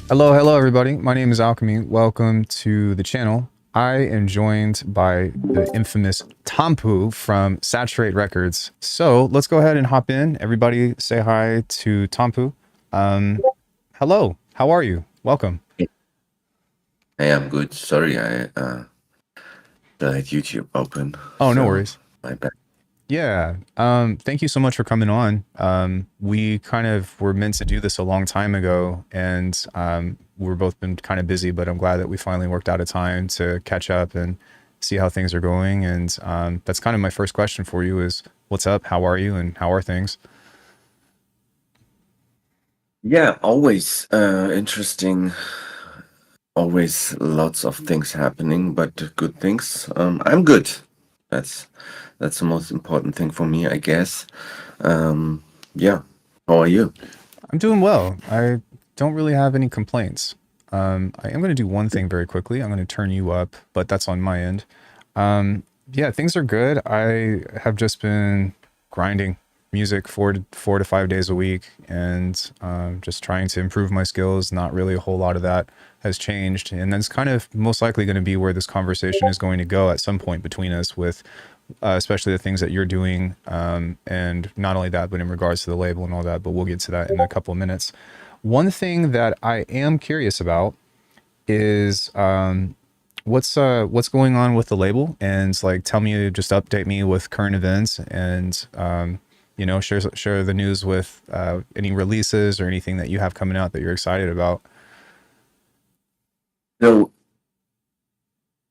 Hello, everybody. My name is Alchemy. Welcome to the channel. I am joined by the infamous Tomppu from Saturate Records. So let's go ahead and hop in. Everybody say hi to Tomppu. Um, Hello, how are you? Welcome. Hey, I'm good. Sorry, I had YouTube open, Oh, no so worries. my bad. Yeah. Thank you so much for coming on. We kind of were meant to do this a long time ago, and we've both been kind of busy, but I'm glad that we finally worked out a time to catch up and see how things are going. And that's kind of my first question for you is what's up? How are you? And how are things? Yeah, always interesting. Always lots of things happening, but good things. I'm good. That's that's the most important thing for me, I guess. Yeah. How are you? I'm doing well. I don't really have any complaints. I am going to do one thing very quickly. I'm going to turn you up, but that's on my end. Yeah, things are good. I have just been grinding music 4 to 5 days a week and just trying to improve my skills. Not really a whole lot of that has changed. And that's kind of most likely going to be where this conversation is going to go at some point between us with especially the things that you're doing. And not only that, but in regards to the label and all that, but we'll get to that in a couple of minutes. One thing that I am curious about is what's going on with the label, and like tell me, just update me with current events, and share the news with any releases or anything that you have coming out that you're excited about. So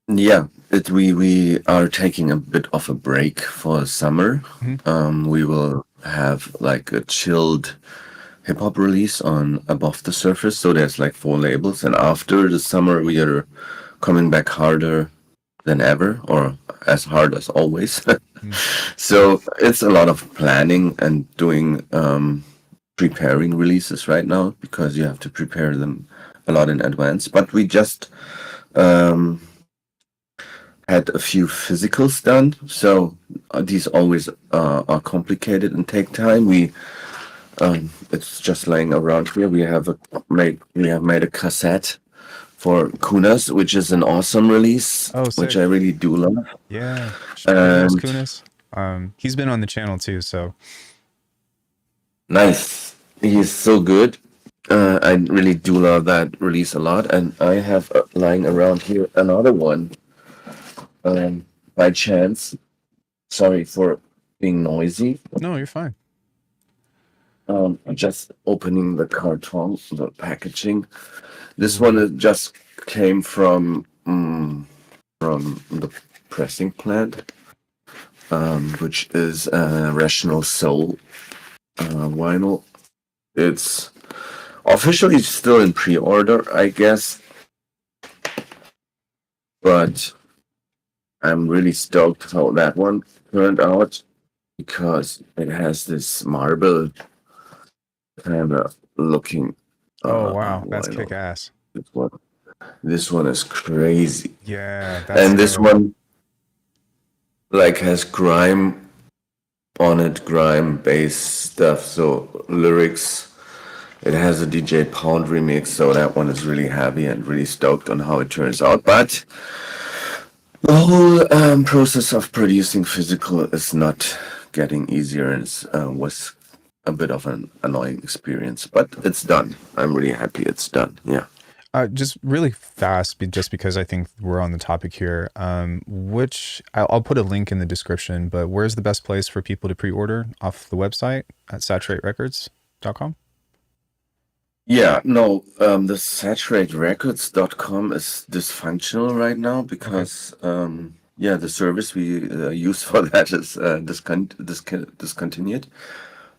yeah, we are taking a bit of a break for summer. Mhm. We will have like a chilled hip hop release on Above the Surface. So there's like four labels, and after the summer, we are coming back harder than ever, or as hard as always. Mm. So it's a lot of planning and doing preparing releases right now because you have to prepare them a lot in advance. But we just um, had a few physicals done, so these always are complicated and take time. It's just laying around here. We have made a cassette for Kunas, which is an awesome release, Oh, which sick. I really do love. Yeah. Everybody knows And Kunis. He's been on the channel too, so nice, he's so good. I really do love that release a lot. And I have lying around here another one. By chance, sorry for being noisy. no, you're fine. Just opening the carton, the packaging. This one Ooh. just came from the pressing plant, which is Rational Soul vinyl. It's officially still in pre-order, I guess, but I'm really stoked how that one turned out because it has this marble kind of looking Oh wow, that's kick vinyl. ass. This one, this one is crazy, Yeah, that's and this dope. one like has grime on it, grime bass stuff, so lyrics. It has a DJ Pound remix, so that one is really heavy and really stoked on how it turns out. But the whole process of producing physical is not getting easier, and it was a bit of an annoying experience. But it's done. I'm really happy it's done. Yeah. Just really fast, just because I think we're on the topic here. Which I'll put a link in the description, but where's the best place for people to pre-order off the website at saturaterecords.com? Yeah, no, the saturaterecords.com is dysfunctional right now Okay, because, yeah, the service we use for that is discontinued.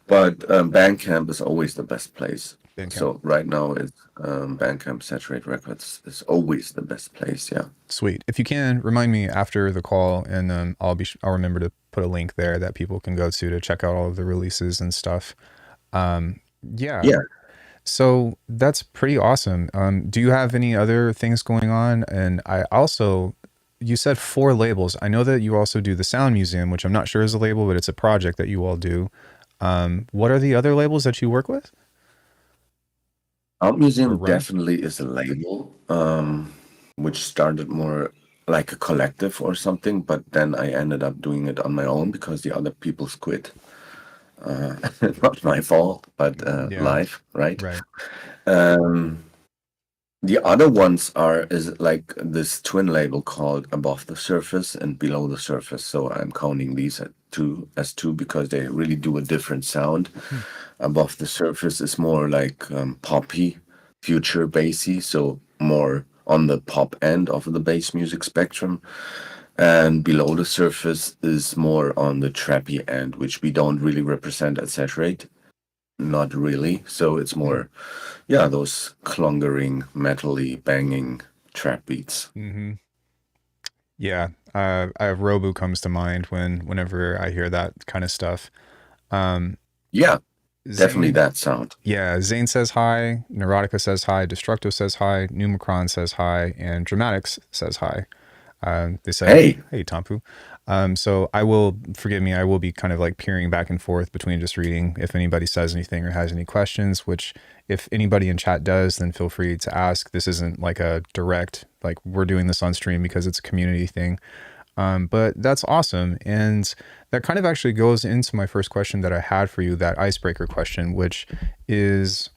But Bandcamp is always the best place. Bandcamp. So right now, it's Bandcamp Saturate Records is always the best place. Yeah. Sweet. If you can remind me after the call, and I'll remember to put a link there that people can go to check out all of the releases and stuff. Yeah. Yeah. So that's pretty awesome. Do you have any other things going on? And I also, you said four labels. I know that you also do the Sound Museum, which I'm not sure is a label, but it's a project that you all do. What are the other labels that you work with? Art or Museum rough? definitely is a label, which started more like a collective or something, but then I ended up doing it on my own because the other people's quit. Not my fault, but Yeah, life, right? right. Um, the other ones are is like this twin label called Above the Surface and Below the Surface. So I'm counting these as two because they really do a different sound. Hmm. Above the Surface is more like poppy, future bassy, so more on the pop end of the bass music spectrum. And Below the Surface is more on the trappy end, which we don't really represent at Saturate. Not really. So it's Hmm. more, yeah, those clungering, metally, banging trap beats. Mm-hmm. Yeah. Robu comes to mind whenever I hear that kind of stuff. Um, Yeah, definitely Zane, that sound. yeah, Zane says hi, Neurotica says hi, Destructo says hi, Numicron says hi, and Dramatics says hi. They said, Hey, "Hey, Tomppu." So I will, forgive me, I will be kind of like peering back and forth between just reading if anybody says anything or has any questions, which if anybody in chat does, then feel free to ask. This isn't like a direct, like we're doing this on stream because it's a community thing. But that's awesome. And that kind of actually goes into my first question that I had for you, that icebreaker question, which is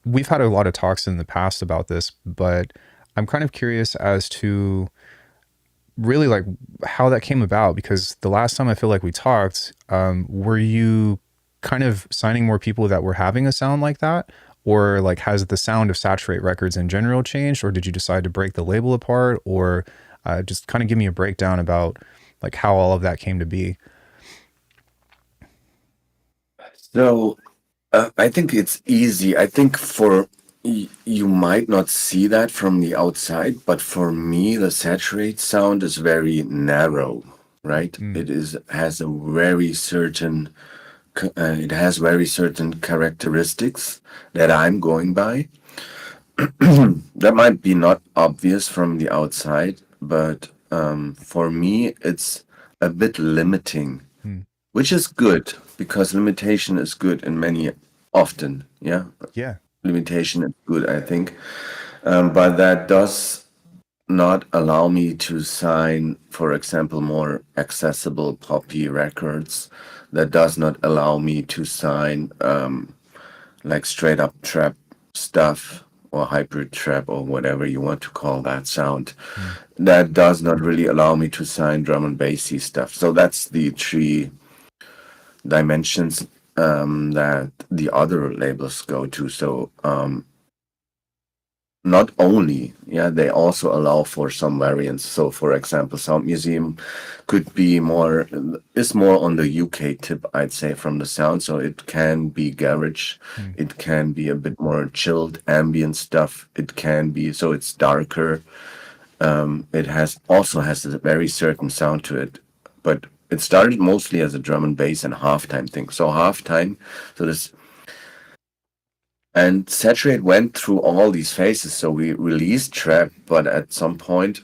we've had a lot of talks in the past about this, but I'm kind of curious as to really like how that came about, because the last time I feel like we talked, were you kind of signing more people that were having a sound like that? Or like has the sound of Saturate Records in general changed? Or did you decide to break the label apart? Or just kind of give me a breakdown about like how all of that came to be. so I think it's easy. I think you might not see that from the outside, but for me, the saturate sound is very narrow, right? Mm, It is has a very certain it has very certain characteristics that I'm going by. That might be not obvious from the outside, but for me, it's a bit limiting, mm, which is good because limitation is good in many often. Yeah, yeah. limitation is good, I think. But that does not allow me to sign, for example, more accessible poppy records. That does not allow me to sign like straight up trap stuff or hybrid trap or whatever you want to call that sound. Mm, That does not really allow me to sign drum and bassy stuff. So that's the three dimensions that the other labels go to. So not only, yeah, they also allow for some variants. So for example, Sound Museum could be more is more on the UK tip, I'd say, from the sound. So it can be garage, mm, it can be a bit more chilled ambient stuff. It can be so it's darker. It has a very certain sound to it, but it started mostly as a drum and bass and halftime thing. So halftime, so this and Saturate went through all these phases. So we released Trap, but at some point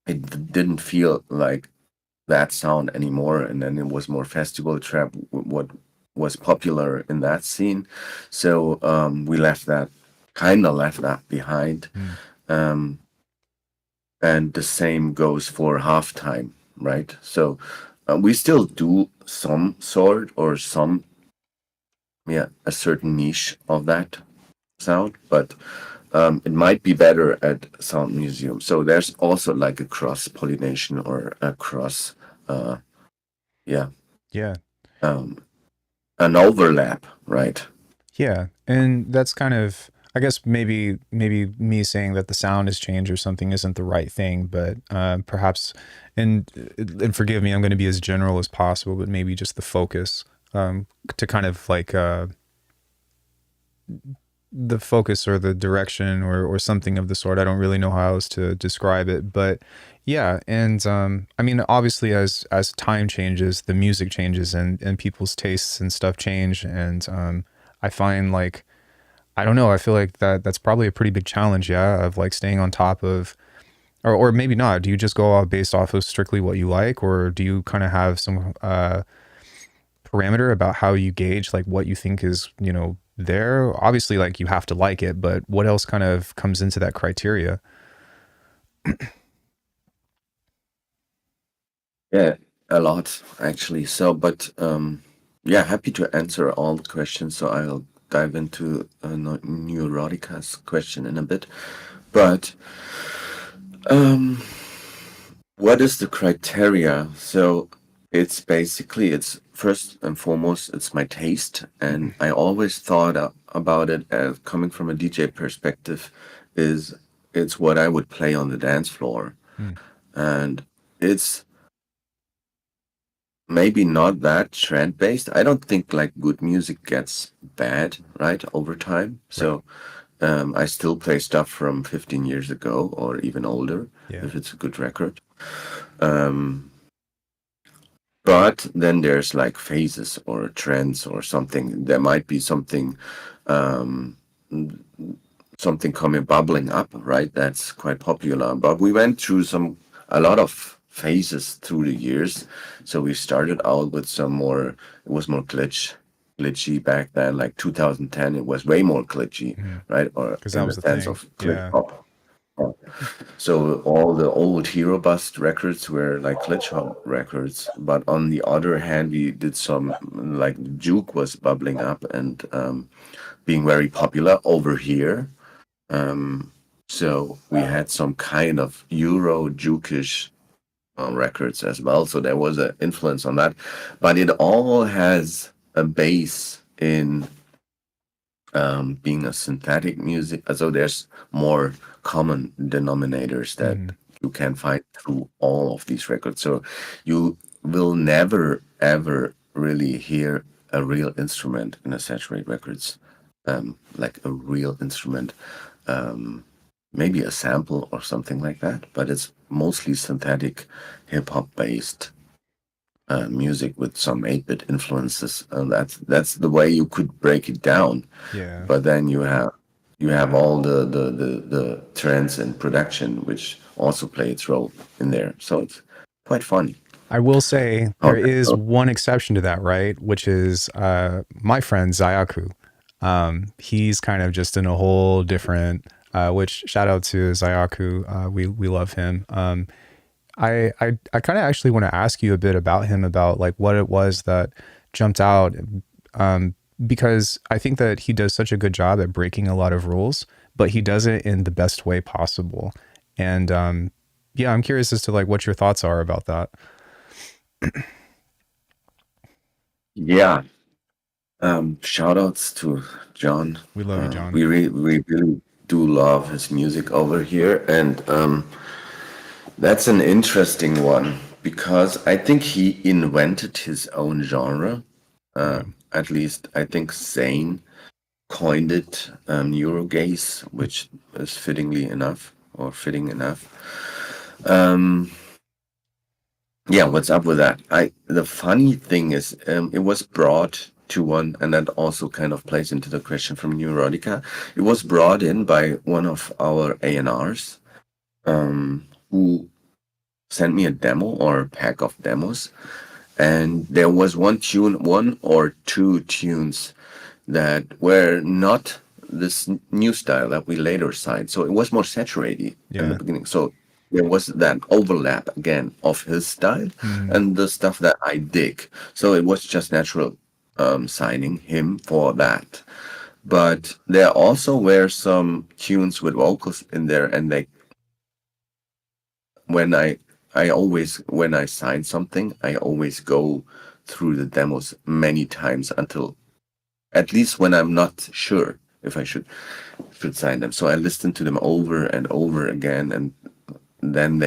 it didn't feel like that sound anymore. And then it was more festival trap, what was popular in that scene. So we kind of left that behind. mm. Um, and the same goes for halftime, right? So we still do some sort or some, yeah, a certain niche of that sound, but it might be better at Sound Museum. So there's also like a cross pollination or a cross, uh, yeah, Yeah. um, an overlap, right? Yeah, and that's kind of, I guess maybe me saying that the sound has changed or something isn't the right thing, but perhaps, and and forgive me, I'm going to be as general as possible, but maybe just the focus, to kind of like the focus or the direction or something of the sort. I don't really know how else to describe it, but yeah, and I mean, obviously, as time changes, the music changes and people's tastes and stuff change, and I find like I don't know. I feel like that's probably a pretty big challenge, yeah, of like staying on top of, or maybe not. Do you just go off based off of strictly what you like, or do you kind of have some parameter about how you gauge like what you think is, you know, there? Obviously, like you have to like it, but what else kind of comes into that criteria? Yeah, a lot actually. So, but yeah, happy to answer all the questions. So I'll dive into Neurotica's question in a bit. But um, what is the criteria? So it's basically it's first and foremost it's my taste, and I always thought about it as coming from a DJ perspective, is it's what I would play on the dance floor, Mm, and it's maybe not that trend based. I don't think like good music gets bad, right, over time. right. So I still play stuff from 15 years ago or even older Yeah. if it's a good record. Um, but then there's like phases or trends or something. There might be um, something coming bubbling up, right? That's quite popular. But we went through a lot of phases through the years. So we started out with it was more glitchy back then. Like 2010, it was way more glitchy, right? Or Because that in was the the sense thing. of glitch Yeah. pop. So all the old Hero Bust records were like glitch hop records. But on the other hand, we did some like Juke was bubbling up and being very popular over here. So we had some kind of Euro Jukish records as well. So there was an influence on that, but it all has a base in being a synthetic music. So there's more common denominators that Hmm. you can find through all of these records. So you will never ever really hear a real instrument in a Saturate Records, like a real instrument, maybe a sample or something like that. But it's mostly synthetic, hip hop based music with some 8-bit influences, and that's the way you could break it down. Yeah. But then you have all the trends and production which also play its role in there. So it's quite funny I will say how there that is goes. one exception to that, right? Which is my friend Zayaku. He's kind of just in a whole different. Which shout out to Zayaku. We love him. I kind of actually want to ask you a bit about him, about like what it was that jumped out, um, because I think that he does such a good job at breaking a lot of rules, but he does it in the best way possible. And yeah, I'm curious as to like what your thoughts are about that. Yeah. Shout outs to John. We love you, John. We really do love his music over here, and that's an interesting one because I think he invented his own genre. Yeah. At least I think Zane coined it, Eurogaze, which is fittingly enough or fitting enough. Um, yeah, what's up with that? The funny thing is, it was brought to one, and that also kind of plays into the question from Neurotica. It was brought in by one of our A&Rs, who sent me a demo or a pack of demos, and there was one or two tunes that were not this new style that we later signed. So it was more saturated in the Yeah. beginning. So there was that overlap again of his style Mm, and the stuff that I dig. So it was just natural signing him for that. But there also were some tunes with vocals in there, and they when I always when I sign something, I always go through the demos many times until at least when I'm not sure if I should sign them. So I listen to them over and over again, and then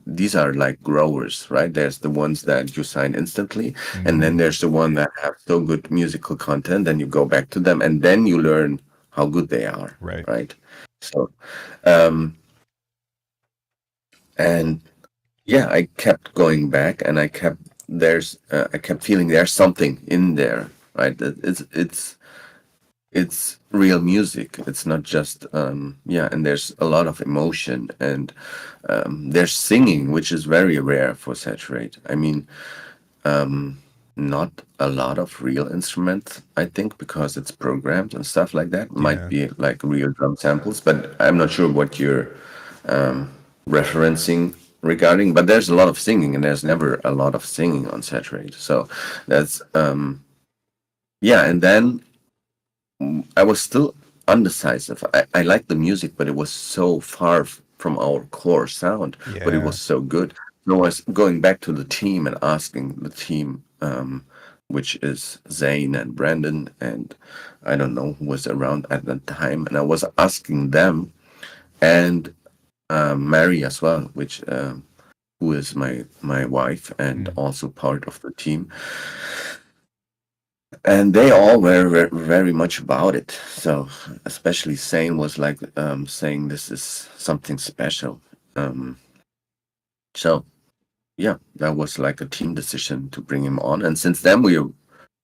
these are like growers, right? There's the ones that you sign instantly, and then hmm. there's the one that have so good musical content, then you go back to them, and then you learn how good they are, Right. right? So, um, and yeah, I kept going back, and I kept feeling there's something in there, right? It's real music. It's not just yeah, and there's a lot of emotion, and there's singing, which is very rare for Saturate. I mean, not a lot of real instruments, I think, because it's programmed and stuff like that. Might Yeah. be like real drum samples, but I'm not sure what you're referencing regarding. But there's a lot of singing, and there's never a lot of singing on Saturate. So that's yeah. And then I was still undecisive. I liked the music, but it was so far from our core sound, but it was Yeah. so good. So I was going back to the team and asking the team, which is Zane and Brandon, and I don't know who was around at the time, and I was asking them and Mary as well, which who is my wife and Mm. also part of the team, and they all were very much about it. So especially Sane was like saying this is something special. Um, so yeah, that was like a team decision to bring him on, and since then we're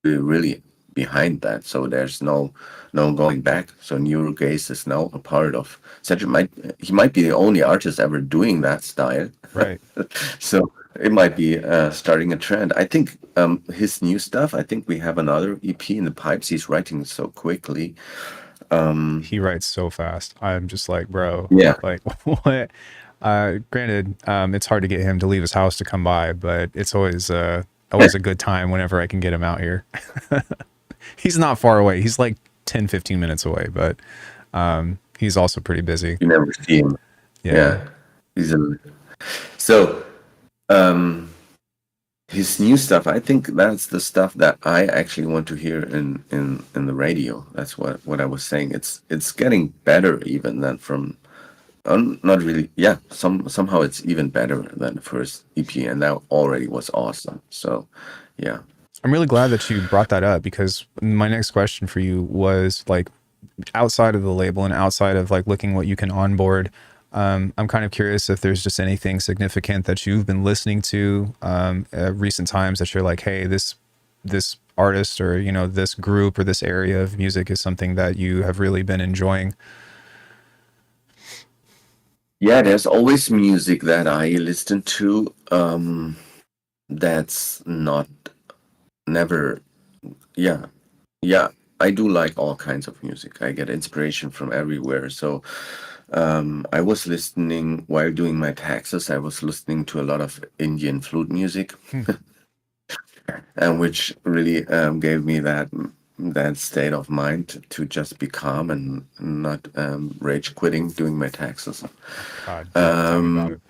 really behind that. So there's no going back. So Neurogaze is now a part of. Cedric might he might be the only artist ever doing that style. Right. So it might be starting a trend. I think his new stuff. I think we have another EP in the pipes. He's writing so quickly. He writes so fast. I'm just like, bro, Yeah, like what? Granted, it's hard to get him to leave his house to come by, but it's always a good time whenever I can get him out here. He's not far away. He's like 10, 15 minutes away, but he's also pretty busy. you never see him. Yeah. Yeah, he's a so. Um, his new stuff, I think that's the stuff that I actually want to hear in the radio. That's what I was saying. It's getting better even than from not really, yeah, somehow it's even better than the first EP, and that already was awesome. So yeah. I'm really glad that you brought that up because my next question for you was like outside of the label and outside of like looking what you can onboard. I'm kind of curious if there's just anything significant that you've been listening to recent times that you're like, hey, this artist or this group or this area of music is something that you have really been enjoying. Yeah, there's always music that I listen to that's not never yeah. Yeah, I do like all kinds of music. I get inspiration from everywhere. So I was listening while doing my taxes. I was listening to a lot of Indian flute music, Hmm. and which really gave me that state of mind to just be calm and not rage quitting doing my taxes. Oh God, yeah, tell me about Um,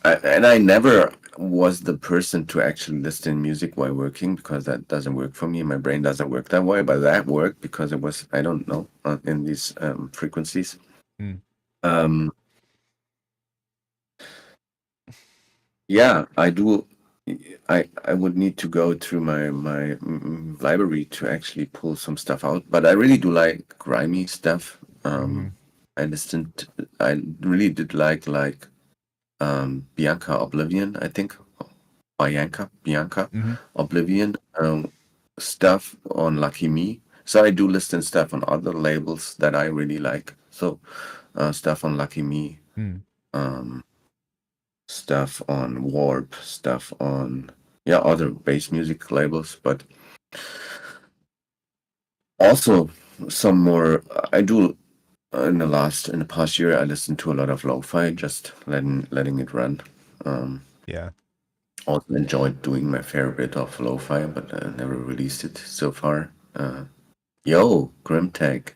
it. and I never was the person to actually listen to music while working because that doesn't work for me. My brain doesn't work that way, but that worked because it was, I don't know, in these frequencies. Hmm. Um, yeah, I do. I would need to go through my library to actually pull some stuff out, but I really do like grimy stuff. Hmm. I listened. I really did like Bianca Oblivion, I think. Bianca Hmm. Oblivion stuff on Lucky Me. So I do listen stuff on other labels that I really like. So stuff on Lucky Me, Hmm. um, stuff on Warp, stuff on yeah other bass music labels, but also some more. I do in the past year I listened to a lot of lo-fi, just letting it run. Um, Yeah. Also enjoyed doing my fair bit of lo-fi, but never released it so far. Yo, Grimtech,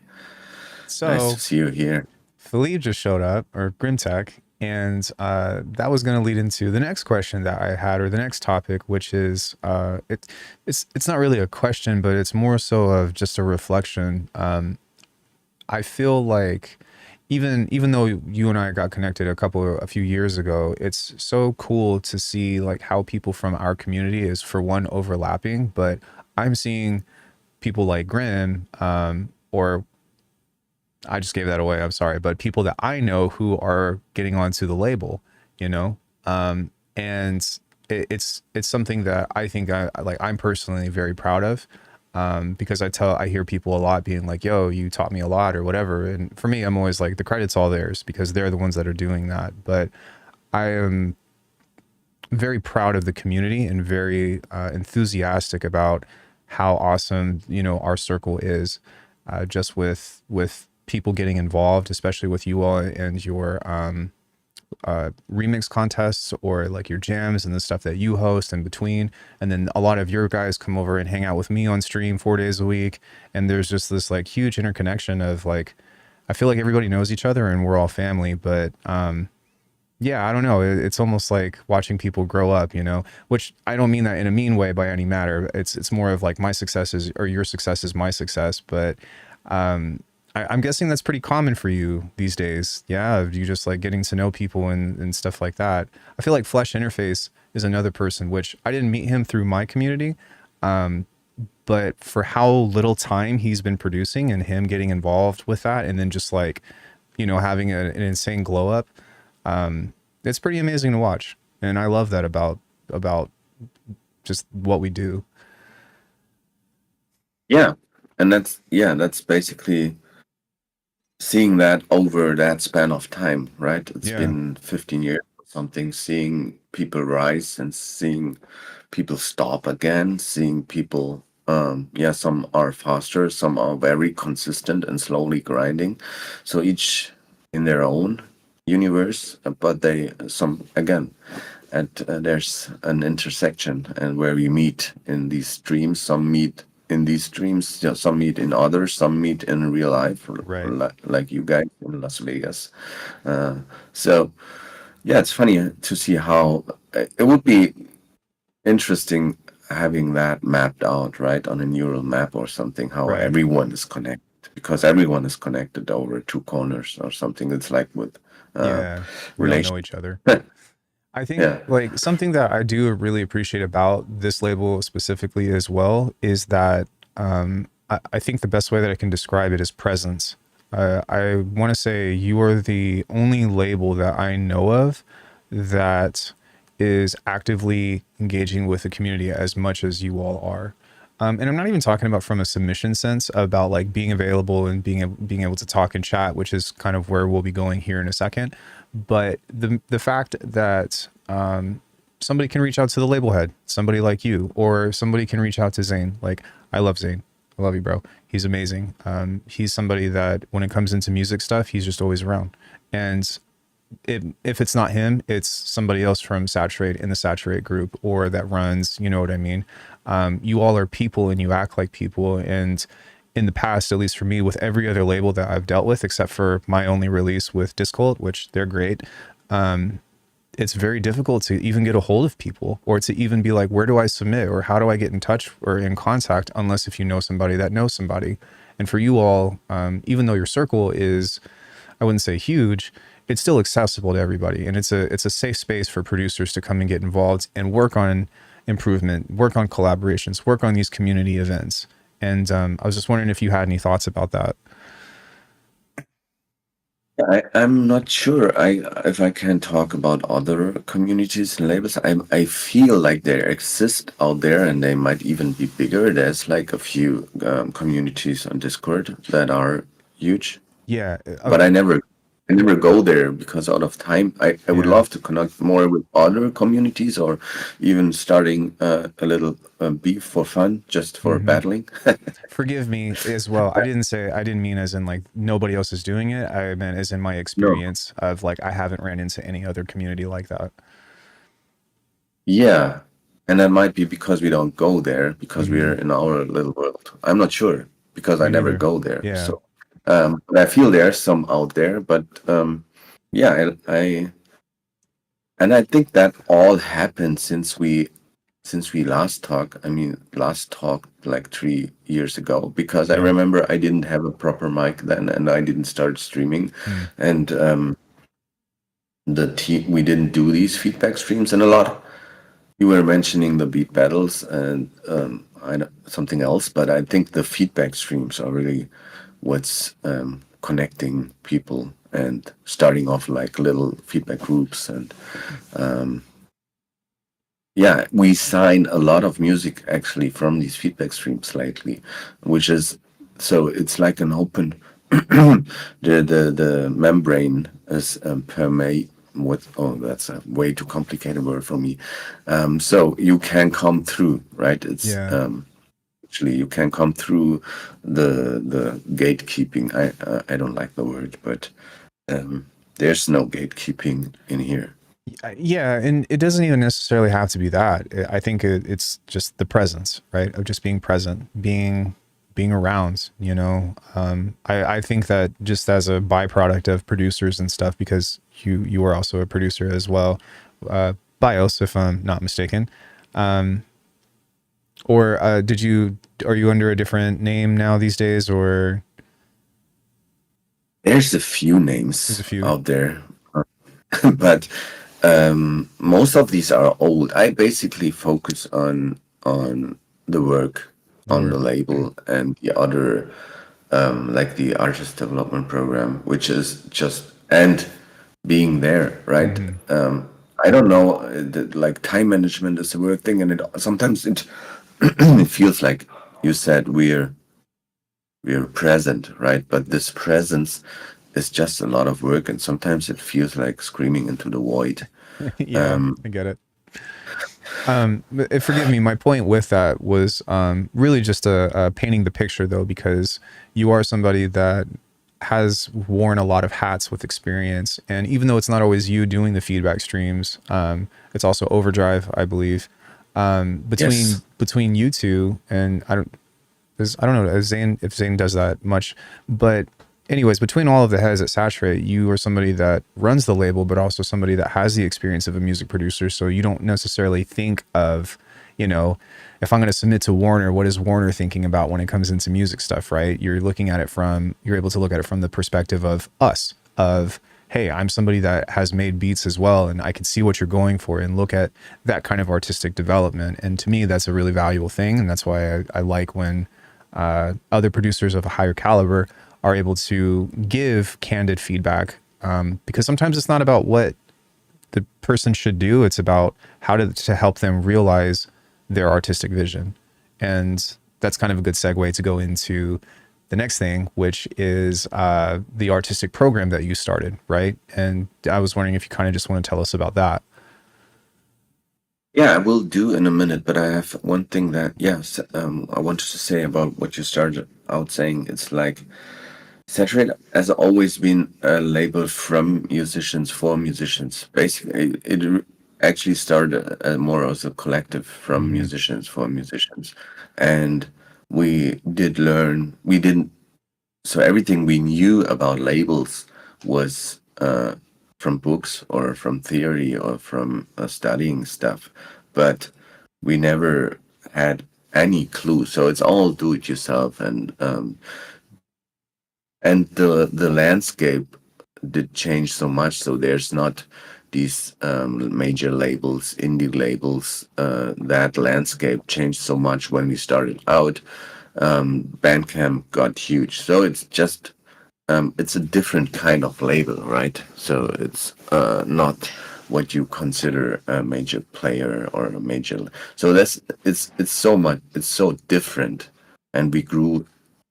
nice to So see you here. Philippe just showed up, or Grimtech, and that was going to lead into the next question that I had, or the next topic, which is it's not really a question, but it's more so of just a reflection. I feel like even though you and I got connected a few years ago, it's so cool to see like how people from our community is for one overlapping, but I'm seeing people like Grim, or I just gave that away. I'm sorry, but people that I know who are getting onto the label, you know, and it's something that I think I'm personally very proud of, because I hear people a lot being like, "Yo, you taught me a lot" or whatever, and for me, I'm always like, the credit's all theirs because they're the ones that are doing that. But I am very proud of the community and very enthusiastic about how awesome, you know, our circle is, just with people getting involved, especially with you all and your remix contests or like your jams and the stuff that you host in between. And then a lot of your guys come over and hang out with me on stream 4 days a week. And there's just this like huge interconnection of like, I feel like everybody knows each other and we're all family. But yeah, I don't know. It's almost like watching people grow up, you know, which I don't mean that in a mean way by any matter. It's more of like my success is, or your success is my success. But I'm guessing that's pretty common for you these days. Yeah, you just like getting to know people and stuff like that. I feel like Flesh Interface is another person, which I didn't meet him through my community. But for how little time he's been producing and him getting involved with that, and then just like, you know, having an insane glow up, it's pretty amazing to watch. And I love that about just what we do. Yeah, and that's basically seeing that over that span of time, right? It's Yeah, been 15 years or something, seeing people rise and seeing people stop again, seeing people, yeah, some are faster, some are very consistent and slowly grinding. So each in their own universe, but some, again, and there's an intersection and where we meet in these streams. Some meet in these streams, you know, some meet in others, some meet in real life, right. like you guys in Las Vegas. Uh, so yeah, it's funny to see how it would be interesting having that mapped out, right, on a neural map or something, how Right. everyone is connected, because everyone is connected over two corners or something. It's like with Yeah. We all know relation. each other. I think Yeah. like something that I do really appreciate about this label specifically as well is that I think the best way that I can describe it is presence. I want to say you are the only label that I know of that is actively engaging with the community as much as you all are. And I'm not even talking about from a submission sense about like being available and being able to talk and chat, which is kind of where we'll be going here in a second. But the fact that somebody can reach out to the label head, somebody like you, or somebody can reach out to Zane. Like I love Zane. I love you, bro. He's amazing. He's somebody that when it comes into music stuff, he's just always around. And if it's not him, it's somebody else from Saturate in the Saturate group or that runs, you know what I mean? You all are people and you act like people. And in the past, at least for me, with every other label that I've dealt with, except for my only release with Discult, which they're great, it's very difficult to even get a hold of people or to even be like, where do I submit or how do I get in touch or in contact unless if you know somebody that knows somebody. And for you all, even though your circle is, I wouldn't say huge, it's still accessible to everybody. And it's a safe space for producers to come and get involved and work on improvement, work on collaborations, work on these community events. And I was just wondering if you had any thoughts about that. I'm not sure if I can talk about other communities and labels. I feel like they exist out there and they might even be bigger. There's like a few communities on Discord that are huge, Yeah. but I never go there because out of time. I would Yeah. love to connect more with other communities or even starting a little beef for fun, just for Hmm. battling. Forgive me as well. I didn't mean as in like nobody else is doing it. I meant as in my No. experience of like, I haven't ran into any other community like that. Yeah, and that might be because we don't go there because we're Hmm. in our little world. I'm not sure because I Me never neither. go there. Yeah. So, but I feel there's some out there, but yeah, and I think that all happened since we last talked. I mean, last talked like 3 years ago because I Yeah. remember I didn't have a proper mic then, and I didn't start streaming, Mm. and the team we didn't do these feedback streams, and a lot. You were mentioning the beat battles and something else, but I think the feedback streams are really what's connecting people and starting off like little feedback groups. And yeah, we sign a lot of music actually from these feedback streams lately, which is so it's like an open the membrane is that's a way too complicated word for me. So you can come through, right? It's Yeah. actually you can come through the gatekeeping. I don't like the word, but um, there's no gatekeeping in here. Yeah, and it doesn't even necessarily have to be that. I think it's just the presence, right? Of just being present, being around. I think that just as a byproduct of producers and stuff, because you are also a producer as well, bios, if I'm not mistaken. Um, or are you under a different name now these days, or There's a few there's a names few? out there, but most of these are old. I basically focus on the work The on the work. label and the other like the artist development program, which is just and being there, right? Mm-hmm. I don't know, like time management is a work thing, and it sometimes it it feels like you said we're present, right? But this presence is just a lot of work, and sometimes it feels like screaming into the void. Yeah, I get it. Forgive me. My point with that was really just painting the picture, though, because you are somebody that has worn a lot of hats with experience, and even though it's not always you doing the feedback streams, it's also Overdrive, I believe. Yes. Between you two, and I don't know if Zane does that much, but anyways, between all of the heads at Saturate, you are somebody that runs the label, but also somebody that has the experience of a music producer. So you don't necessarily think of, if I'm going to submit to Warner, what is Warner thinking about when it comes into music stuff, right? You're able to look at it from the perspective of us, of, hey, I'm somebody that has made beats as well, and I can see what you're going for and look at that kind of artistic development. And to me, that's a really valuable thing. And that's why I like when other producers of a higher caliber are able to give candid feedback, because sometimes it's not about what the person should do, it's about how to help them realize their artistic vision. And that's kind of a good segue to go into the next thing, which is the artistic program that you started, right? And I was wondering if you kind of just want to tell us about that. Yeah, I will do in a minute, but I have one thing that, yes, I wanted to say about what you started out saying. It's like Saturate has always been a label from musicians for musicians. Basically, actually started more as a collective from Mm-hmm. musicians for musicians. And we did learn, we didn't, so everything we knew about labels was from books or from theory or from studying stuff, but we never had any clue. So it's all do it yourself, and the landscape did change so much. So there's not these major labels, indie labels. That landscape changed so much when we started out. Bandcamp got huge, so it's a different kind of label, right? So it's not what you consider a major player or a major. So it's so much. It's so different, and we grew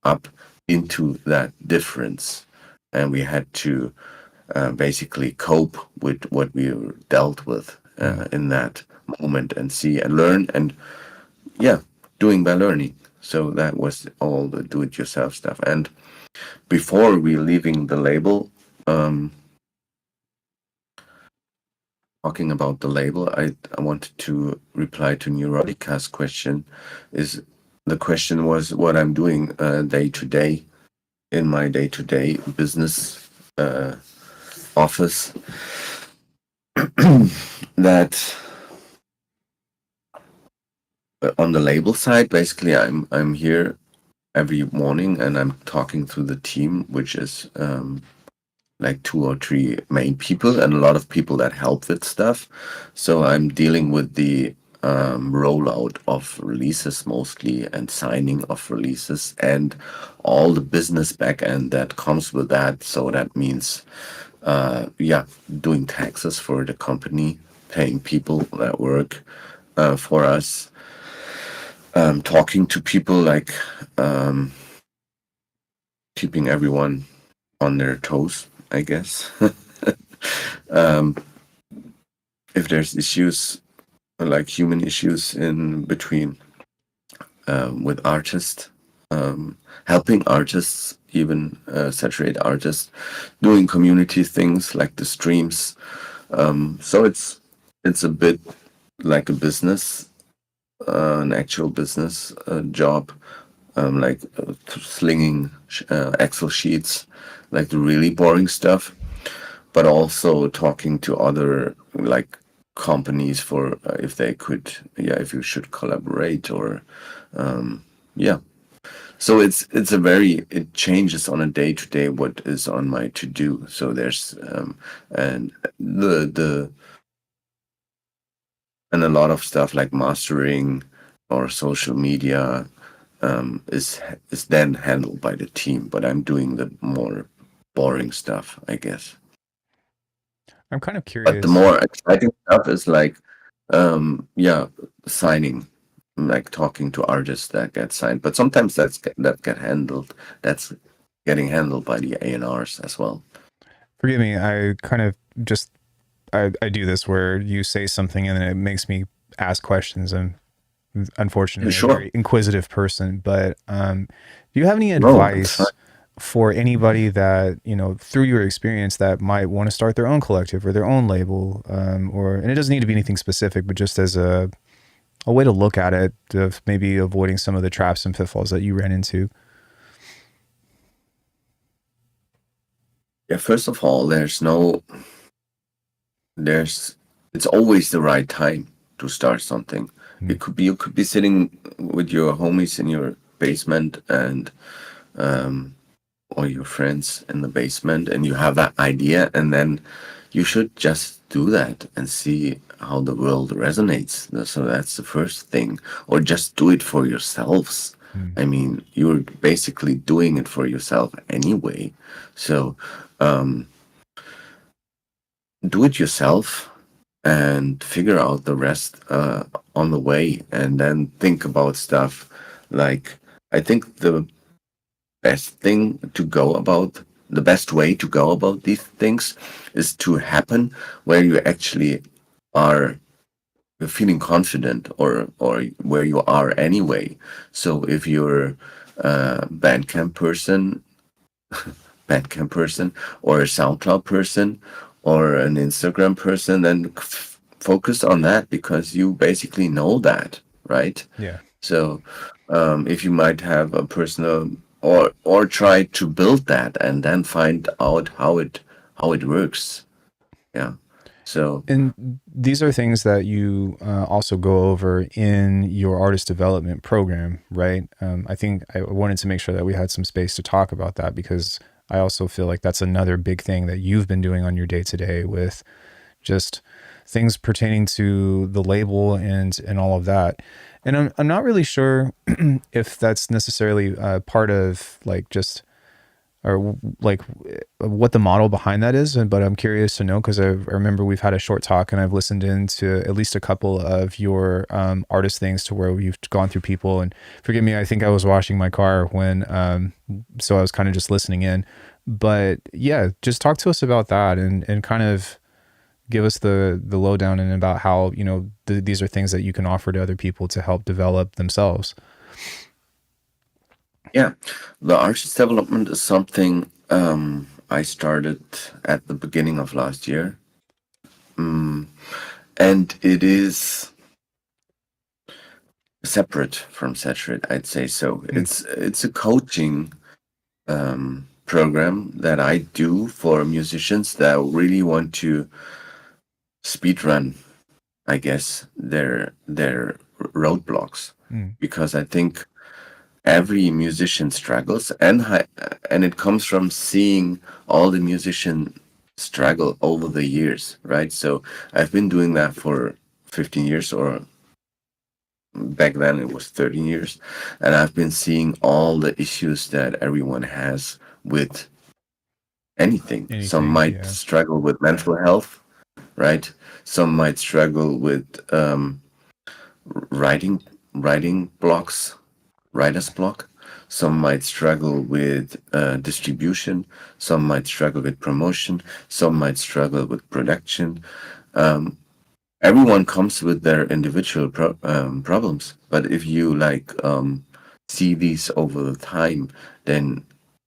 up into that difference, and we had to basically cope with what we were dealt with Yeah. in that moment and see and learn and yeah, doing by learning. So that was all the do-it-yourself stuff. And before we leaving the label, um, talking about the label, I wanted to reply to Neurotica's question. Is the question was what I'm doing day to day in my day to day business office. That on the label side, basically, I'm here every morning and I'm talking to the team, which is like two or three main people and a lot of people that help with stuff. So I'm dealing with the rollout of releases mostly and signing of releases and all the business back end that comes with that. So that means, yeah, doing taxes for the company, paying people that work for us, talking to people like keeping everyone on their toes, I guess. if there's issues like human issues in between with artists, helping artists, even saturate artists, doing community things like the streams. So it's a bit like a business, an actual business job, like slinging Excel sheets, like the really boring stuff, but also talking to other like companies for if they could, yeah, if you should collaborate or yeah. So it's a very, it changes on a day to day what is on my to do. So there's and the and a lot of stuff like mastering or social media is then handled by the team, but I'm doing the more boring stuff, I guess. I'm kind of But the curious. more exciting stuff is like yeah, signing, like talking to artists that get signed. But sometimes that get handled. That's getting handled by the A&Rs as well. Forgive me. I kind of just I do this where you say something and then it makes me ask questions. I'm Yeah, unfortunately a sure. very inquisitive person, but do you have any No, it's fine. advice for anybody that, you know, through your experience that might want to start their own collective or their own label, or and it doesn't need to be anything specific, but just as a way to look at it, of maybe avoiding some of the traps and pitfalls that you ran into? Yeah, first of all, there's it's always the right time to start something. Mm. It could be, you could be sitting with your homies in your basement and or your friends in the basement and you have that idea, and then you should just do that and see how the world resonates. So that's the first thing. Or just do it for yourselves. Mm. I mean, you're basically doing it for yourself anyway. So do it yourself and figure out the rest on the way, and then think about stuff like, I think the best way to go about these things is to happen where you actually are feeling confident, or where you are anyway. So if you're a Bandcamp person or a SoundCloud person or an Instagram person, then focus on that because you basically know that, right? Yeah. So if you might have a personal, or try to build that and then find out how it works. Yeah. So And these are things that you also go over in your artist development program, right? I think I wanted to make sure that we had some space to talk about that because I also feel like that's another big thing that you've been doing on your day to day with just things pertaining to the label and all of that. And I'm not really sure if that's necessarily part of like just or like what the model behind that is. But I'm curious to know because I remember we've had a short talk and I've listened into at least a couple of your artist things to where you've gone through people. And forgive me, I think I was washing my car when, so I was kind of just listening in. But yeah, just talk to us about that and kind of give us the lowdown and about how, you know, these are things that you can offer to other people to help develop themselves. yeah, the artist development is something I started at the beginning of last year. And it is separate from Saturate, I'd say. So Mm. it's a coaching program that I do for musicians that really want to speedrun, I guess, their roadblocks, Mm. because I think every musician struggles, and it comes from seeing all the musicians struggle over the years, right? So I've been doing that for 15 years, or back then it was 13 years, and I've been seeing all the issues that everyone has with anything. Some Anything. might Yeah. struggle with mental health, right? Some might struggle with writing writing blocks, writer's block. Some might struggle with distribution. Some might struggle with promotion. Some might struggle with production. everyone comes with their individual problems, but if you like see these over the time, then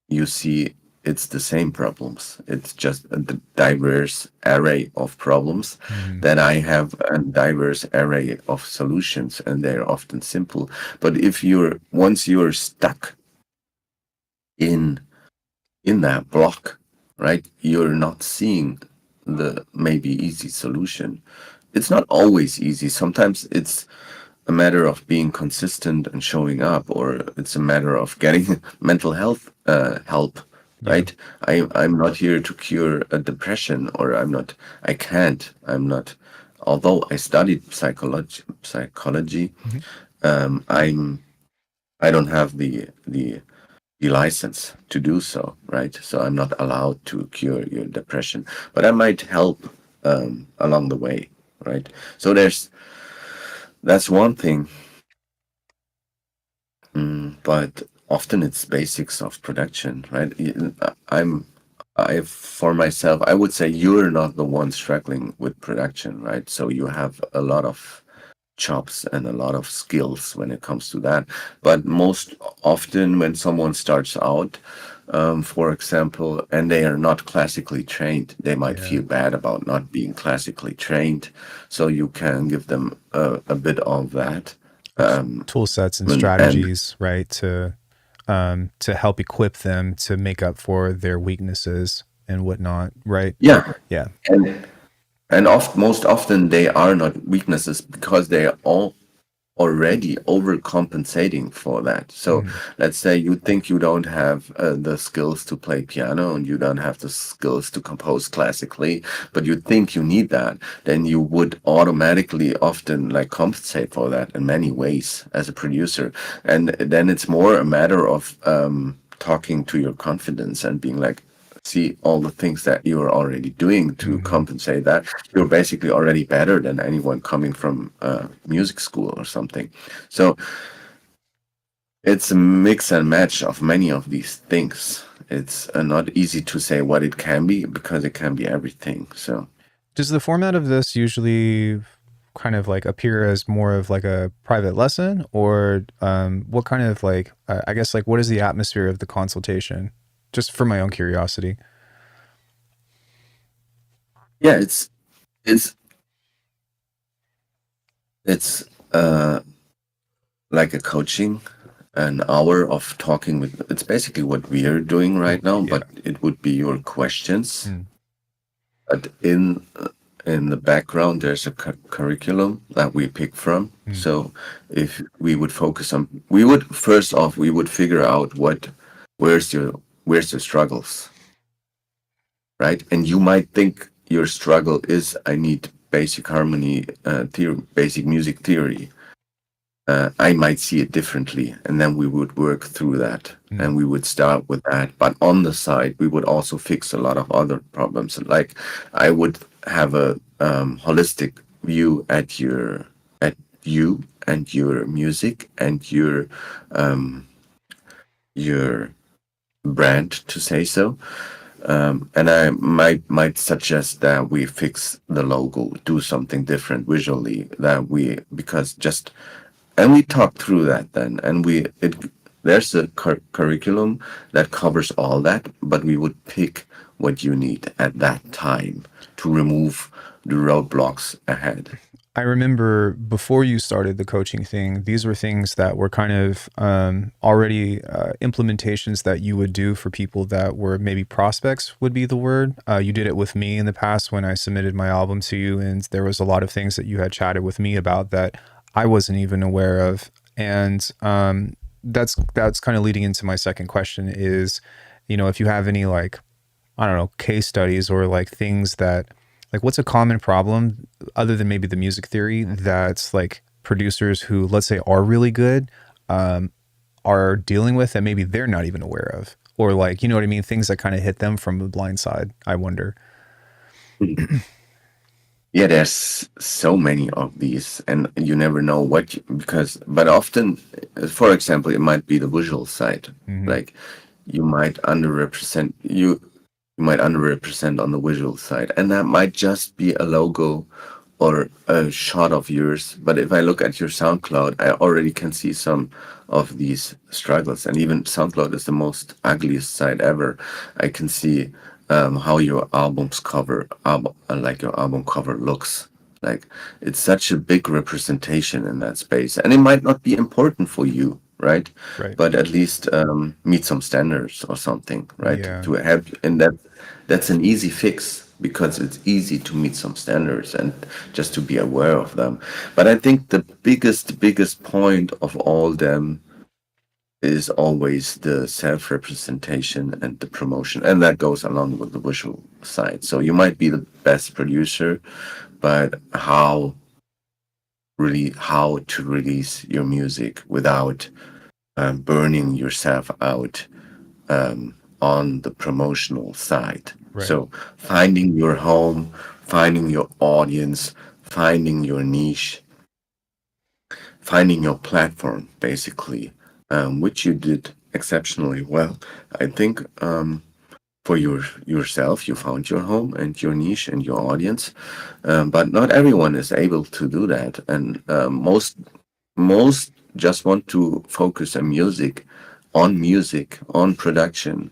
you see it's the same problems. It's just a diverse array of problems Hmm. that I have a diverse array of solutions, and they're often simple. But if you're once you're stuck in that block, right? You're not seeing the maybe easy solution. It's not always easy. Sometimes it's a matter of being consistent and showing up, or it's a matter of getting mental health help, Yeah. right? I'm not here to cure a depression, or I can't, I'm not, although I studied psychology, Hmm. I'm, I don't have the license to do so, right? So I'm not allowed to cure your depression, but I might help along the way, right? So that's one thing. But often it's basics of production, right? I for myself, I would say you're not the one struggling with production, right? So you have a lot of chops and a lot of skills when it comes to that. But most often, when someone starts out, for example, and they are not classically trained, they might Yeah. feel bad about not being classically trained. So you can give them a bit of that. Like Um, tool sets and and strategies, right? To help equip them to make up for their weaknesses and whatnot, right? yeah, Yeah. and most often they are not weaknesses because they are all already overcompensating for that. So Hmm. let's say you think you don't have the skills to play piano, and you don't have the skills to compose classically, but you think you need that, then you would automatically often like compensate for that in many ways as a producer. And then it's more a matter of talking to your confidence and being like, see all the things that you're already doing to Hmm. compensate that. You're basically already better than anyone coming from music school or something. So it's a mix and match of many of these things. It's not easy to say what it can be because it can be everything. So Does the format of this usually kind of like appear as more of like a private lesson, or what kind of like, I guess, like, what is the atmosphere of the consultation? Just for my own curiosity. yeah, it's it's like a coaching, an hour of talking with. It's basically what we are doing right now, Yeah. but it would be your questions. Mm. But in the background, there's a curriculum that we pick from. Mm. So if we would focus on, we would first off, we would figure out where's your struggles, right? And you might think your struggle is I need basic harmony theory, basic music theory. I might see it differently, and then we would work through that, Mm. and we would start with that. But on the side, we would also fix a lot of other problems. Like I would have a holistic view at you and your music and your brand, to say so. And I might suggest that we fix the logo, do something different visually. That we because just and we talk through that then, and there's a curriculum that covers all that, but we would pick what you need at that time to remove the roadblocks ahead. I remember before you started the coaching thing, these were things that were kind of already implementations that you would do for people that were maybe prospects, would be the word. You did it with me in the past when I submitted my album to you, and there was a lot of things that you had chatted with me about that I wasn't even aware of. And that's kind of leading into my second question is, if you have any, like, I don't know, case studies or like things that, like, what's a common problem other than maybe the music theory that's like producers who, let's say, are really good, um, are dealing with that maybe they're not even aware of, or, like, you know what I mean, things that kind of hit them from the blind side, I wonder. Yeah, there's so many of these, and you never know because, but often, for example, it might be the visual side. Hmm. Like you might underrepresent you might underrepresent on the visual side, and that might just be a logo or a shot of yours. But if I look at your SoundCloud, I already can see some of these struggles. And even SoundCloud is the most ugliest site ever. I can see how your like your album cover looks. Like it's such a big representation in that space, and it might not be important for you, right? Right. But at least meet some standards or something, right? Yeah. To help, and that's an easy fix because it's easy to meet some standards and just to be aware of them. But I think the biggest point of all them is always the self-representation and the promotion, and that goes along with the visual side. So you might be the best producer, but how to release your music without burning yourself out on the promotional side. Right. So finding your home, finding your audience, finding your niche, finding your platform, basically, which you did exceptionally well. I think for yourself, you found your home and your niche and your audience, but not everyone is able to do that, and most just want to focus on music, on production.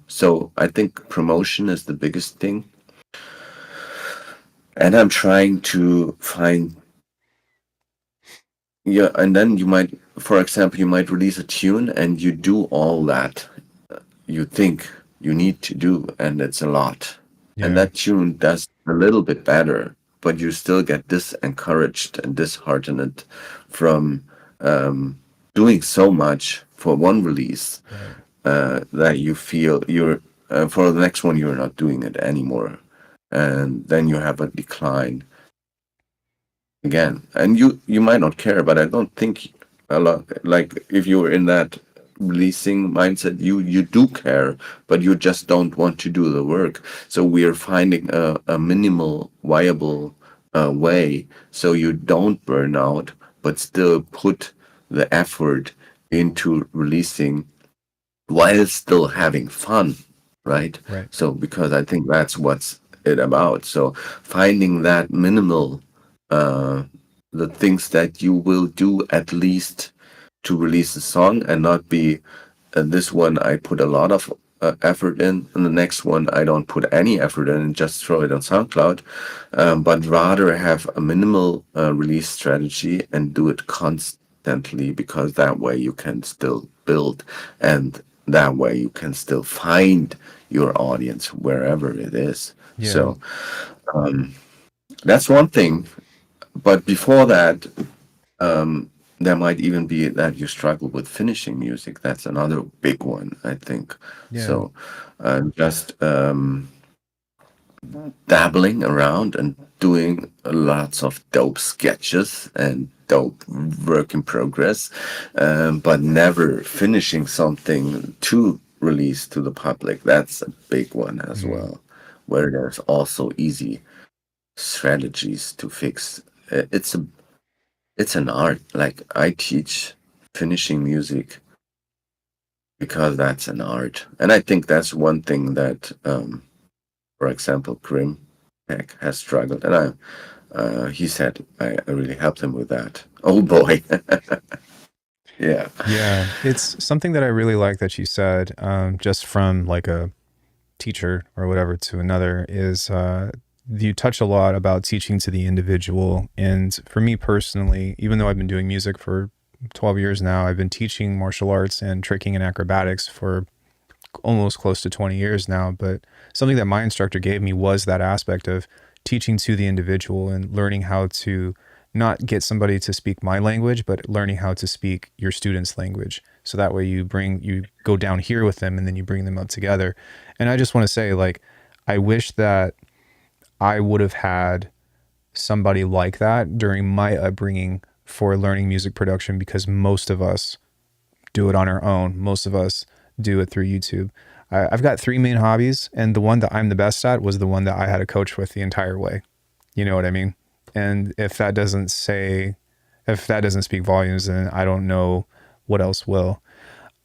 So I think promotion is the biggest thing, and I'm trying to find. Yeah, and then you might, for example, you might release a tune and you do all that you think you need to do, and it's a lot. And Yeah. that tune does a little bit better, but you still get disencouraged and disheartened from doing so much for one release Right. that you feel you're for the next one you're not doing it anymore, and then you have a decline again. And you might not care, but I don't think a lot, like if you're in that releasing mindset, you do care, but you just don't want to do the work. So we are finding a minimal viable way so you don't burn out but still put the effort into releasing while still having fun, right? Right. So because I think that's what's it about. So finding that minimal, uh, the things that you will do at least to release a song and not be this one I put a lot of effort in, and the next one I don't put any effort in and just throw it on SoundCloud, but rather have a minimal release strategy and do it constantly, because that way you can still build, and that way you can still find your audience wherever it is. Yeah. So that's one thing. But before that, there might even be that you struggle with finishing music. That's another big one, I think. Yeah. So just dabbling around and doing lots of dope sketches and dope work in progress, but never finishing something to release to the public. That's a big one as Mm. well, where there's also easy strategies to fix. It's an art. Like I teach finishing music because that's an art, and I think that's one thing that, for example, Grim Peck has struggled, and he said I really helped him with that. Oh boy, yeah, Yeah. It's something that I really like that you said, just from like a teacher or whatever to another, is you touch a lot about teaching to the individual. And for me personally, even though I've been doing music for 12 years now, I've been teaching martial arts and tricking and acrobatics for almost close to 20 years now. But something that my instructor gave me was that aspect of teaching to the individual and learning how to not get somebody to speak my language, but learning how to speak your student's language. So that way you go down here with them and then you bring them up together. And I just want to say, like, I wish that I would have had somebody like that during my upbringing for learning music production, because most of us do it on our own. Most of us do it through YouTube. I've got three main hobbies, and the one that I'm the best at was the one that I had a coach with the entire way. You know what I mean? And if that doesn't speak volumes, then I don't know what else will.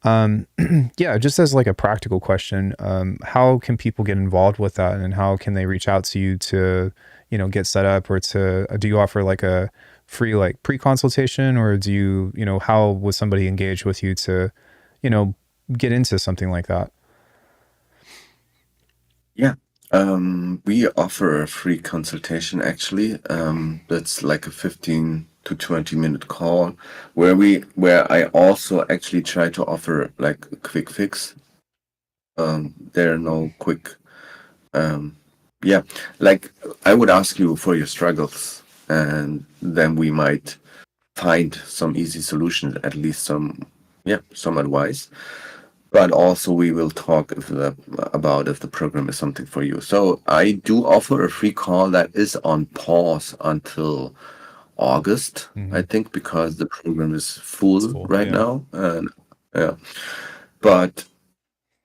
Yeah, just as like a practical question, how can people get involved with that, and how can they reach out to you to, get set up, or to, do you offer like a free like pre-consultation, or do you, how would somebody engage with you to, you know, get into something like that? Yeah. We offer a free consultation actually. That's like a 15 to 20-minute call where I also actually try to offer like a quick fix. There are no quick, um, yeah, like I would ask you for your struggles and then we might find some easy solutions, at least some advice. But also we will talk about if the program is something for you. So I do offer a free call that is on pause until August, I Hmm. think, because the program is It's full full. right Yeah. now. And yeah, but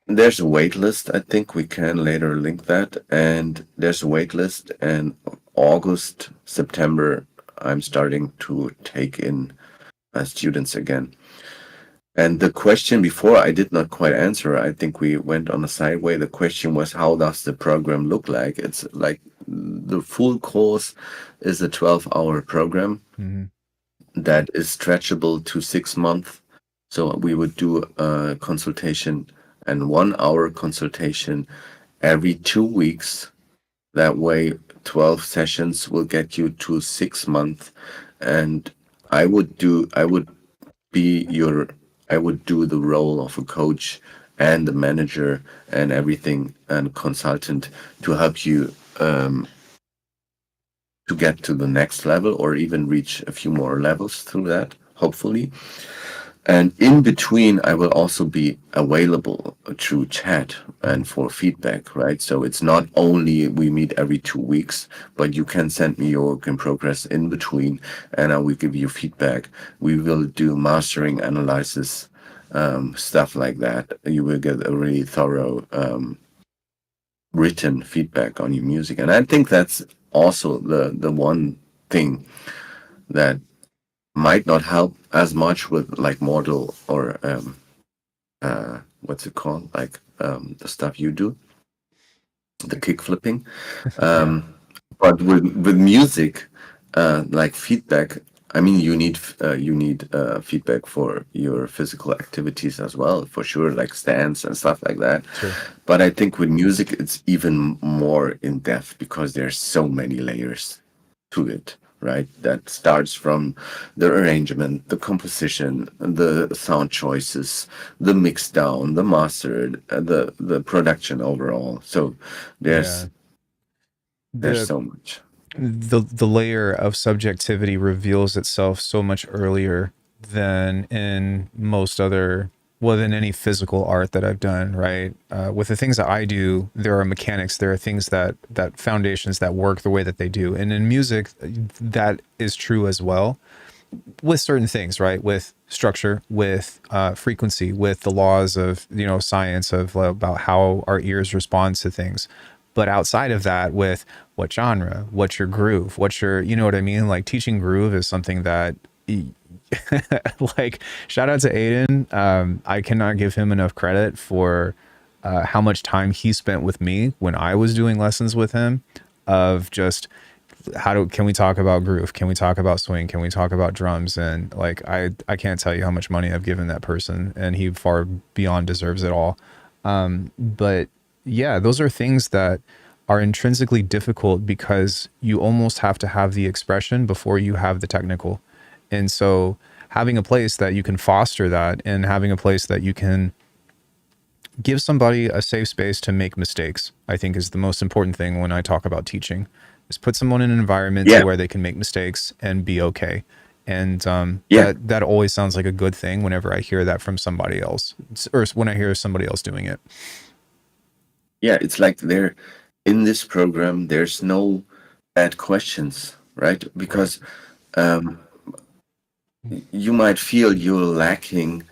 there's a wait list. I think we can later link that. And there's a wait list. And August, September, I'm starting to take in students again. And the question before I did not quite answer. I think we went on a sideway. The question was, how does the program look like? It's like the full course is a 12-hour program Hmm. that is stretchable to 6 months. So we would do a consultation and 1 hour consultation every 2 weeks. That way, 12 sessions will get you to 6 months. And I would be your I would do the role of a coach and the manager and everything and consultant to help you to get to the next level or even reach a few more levels through that, hopefully. And in between, I will also be available through chat Hmm. and for feedback, right? So it's not only we meet every 2 weeks, but you can send me your work in progress in between, and I will give you feedback. We will do mastering analysis, stuff like that. You will get a really thorough written feedback on your music, and I think that's also the one thing that might not help as much with like model or what's it called? Like the stuff you do, the kick flipping. Yeah. Um, but with music, like feedback. I mean, you need feedback for your physical activities as well, for sure, like stance and stuff like that. Sure. But I think with music, it's even more in depth because there's so many layers to it, right? That starts from the arrangement, the composition, the sound choices, the mix down, the mastered, the production overall. So Yeah. there's there's The so much. the layer of subjectivity reveals itself so much earlier than in most other, well, than any physical art that I've done, right? With the things that I do, there are mechanics, there are things that foundations that work the way that they do, and in music that is true as well, with certain things, right? With structure, with frequency, with the laws of, science of about how our ears respond to things. But outside of that, with what genre, what's your groove, what's your, you know what I mean? Like teaching groove is something that, like, shout out to Aiden. I cannot give him enough credit for how much time he spent with me when I was doing lessons with him, of just can we talk about groove? Can we talk about swing? Can we talk about drums? And like, I can't tell you how much money I've given that person, and he far beyond deserves it all. But yeah, those are things that are intrinsically difficult because you almost have to have the expression before you have the technical. And so having a place that you can foster that, and having a place that you can give somebody a safe space to make mistakes, I think is the most important thing when I talk about teaching, is put someone in an environment to Yeah, where they can make mistakes and be okay. And yeah, that always sounds like a good thing whenever I hear that from somebody else, or when I hear somebody else doing it. yeah. It's like there in this program, there's no bad questions, right? Right. Because um, you might feel you're lacking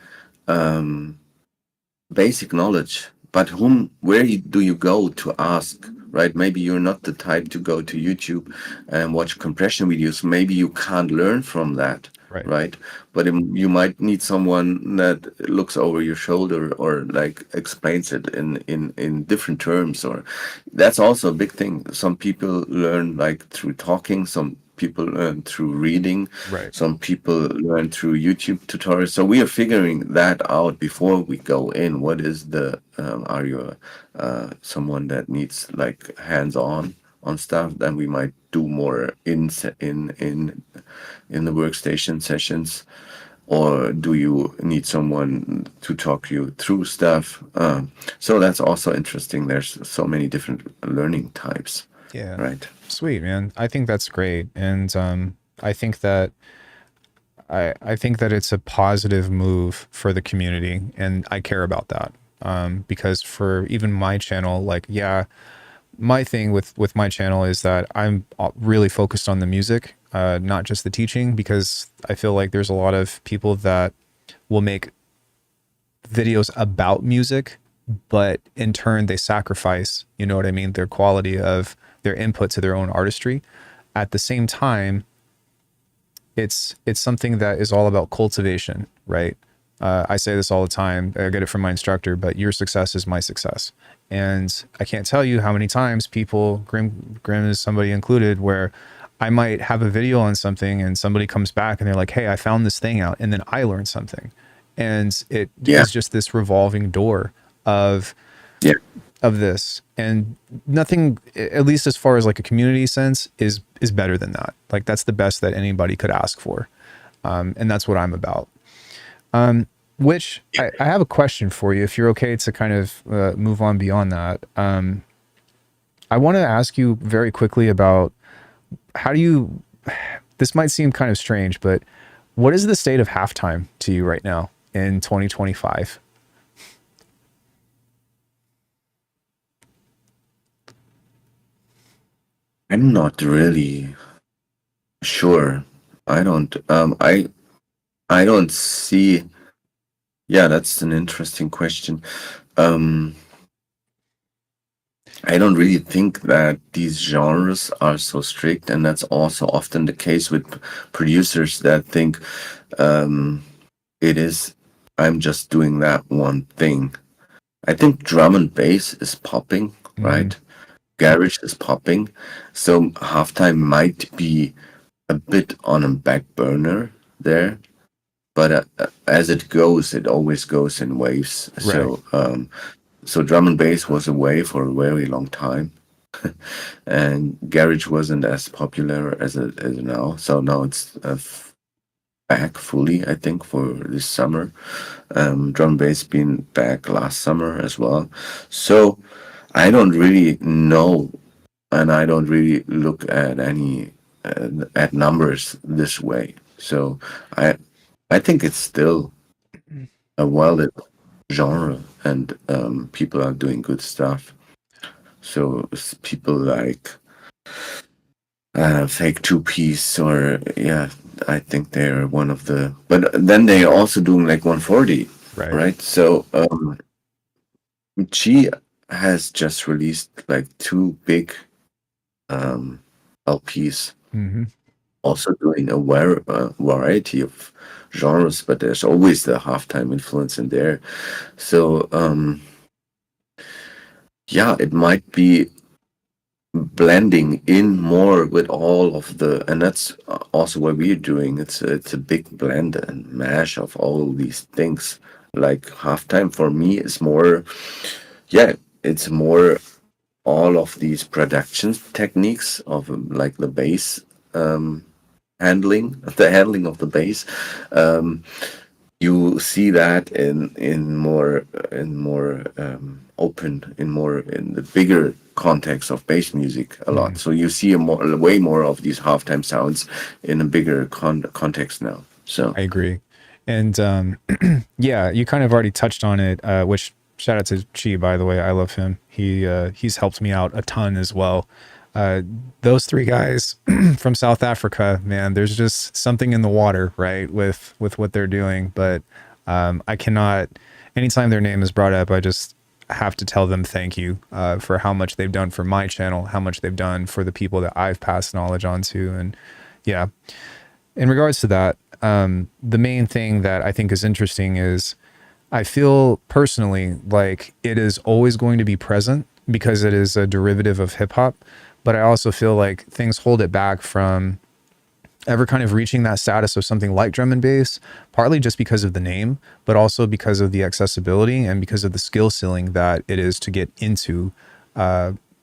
um, basic knowledge, but do you go to ask, right? Maybe you're not the type to go to YouTube and watch compression videos. Maybe you can't learn from that, Right. right? But you might need someone that looks over your shoulder or like explains it in different terms. Or that's also a big thing. Some people learn like through talking. Some people learn through reading. Right. Some people learn through YouTube tutorials. So we are figuring that out before we go in. What is the are you someone that needs like hands on stuff? Then we might do more in the workstation sessions, or do you need someone to talk you through stuff? So that's also interesting. There's so many different learning types, Yeah. right? Sweet, man. I think that's great. And I think that I think that it's a positive move for the community, and I care about that. Because for even my channel, like, yeah, my thing with my channel is that I'm really focused on the music, not just the teaching, because I feel like there's a lot of people that will make videos about music, but in turn they sacrifice, you know what I mean, their quality of their input to their own artistry. At the same time, it's something that is all about cultivation, right? I say this all the time. I get it from my instructor, but your success is my success. And I can't tell you how many times people, Grim is somebody included, where I might have a video on something and somebody comes back and they're like, hey, I found this thing out. And then I learned something. And it Yeah, is just this revolving door of yeah, this, and nothing, at least as far as like a community sense, is better than that. Like, that's the best that anybody could ask for. And that's what I'm about. Which I have a question for you, if you're okay to kind of move on beyond that. I want to ask you very quickly about how do you, this might seem kind of strange, but what is the state of halftime to you right now in 2025? I'm not really sure. I don't. I don't see. Yeah, that's an interesting question. Um, I don't really think that these genres are so strict, and that's also often the case with producers that think um, it is. I'm just doing that one thing. I think drum and bass is popping, Mm-hmm. right? Garage is popping, so halftime might be a bit on a back burner there. But as it goes, it always goes in waves. Right. So drum and bass was a wave for a very long time, and garage wasn't as popular as it is now. So now it's back fully, I think, for this summer. Drum and bass been back last summer as well. So I don't really know, and I don't really look at any at numbers this way. So I I think it's still a valid genre, and people are doing good stuff. So people like fake two piece, or yeah, I think they're one of the. But then they're also doing like 140, Right. right? So she has just released like two big um, LPs, Mm-hmm. also doing a variety of genres, but there's always the halftime influence in there. So yeah, it might be blending in more with all of the, and that's also what we're doing. It's a big blend and mash of all these things. Like halftime for me is more, yeah, it's more all of these production techniques of like the bass um, handling, the handling of the bass. Um, you see that in more open, in the bigger context of bass music a Mm-hmm. lot. So you see way more of these halftime sounds in a bigger context now. So I agree. And yeah, you kind of already touched on it, which shout out to Chi, by the way. I love him. He's helped me out a ton as well. Uh, those three guys from South Africa, man, there's just something in the water, right, with what they're doing. But I cannot, anytime their name is brought up, I just have to tell them thank you for how much they've done for my channel, how much they've done for the people that I've passed knowledge on to. And yeah, in regards to that, the main thing that I think is interesting is I feel personally like it is always going to be present because it is a derivative of hip hop. But I also feel like things hold it back from ever kind of reaching that status of something like drum and bass, partly just because of the name, but also because of the accessibility and because of the skill ceiling that it is to get into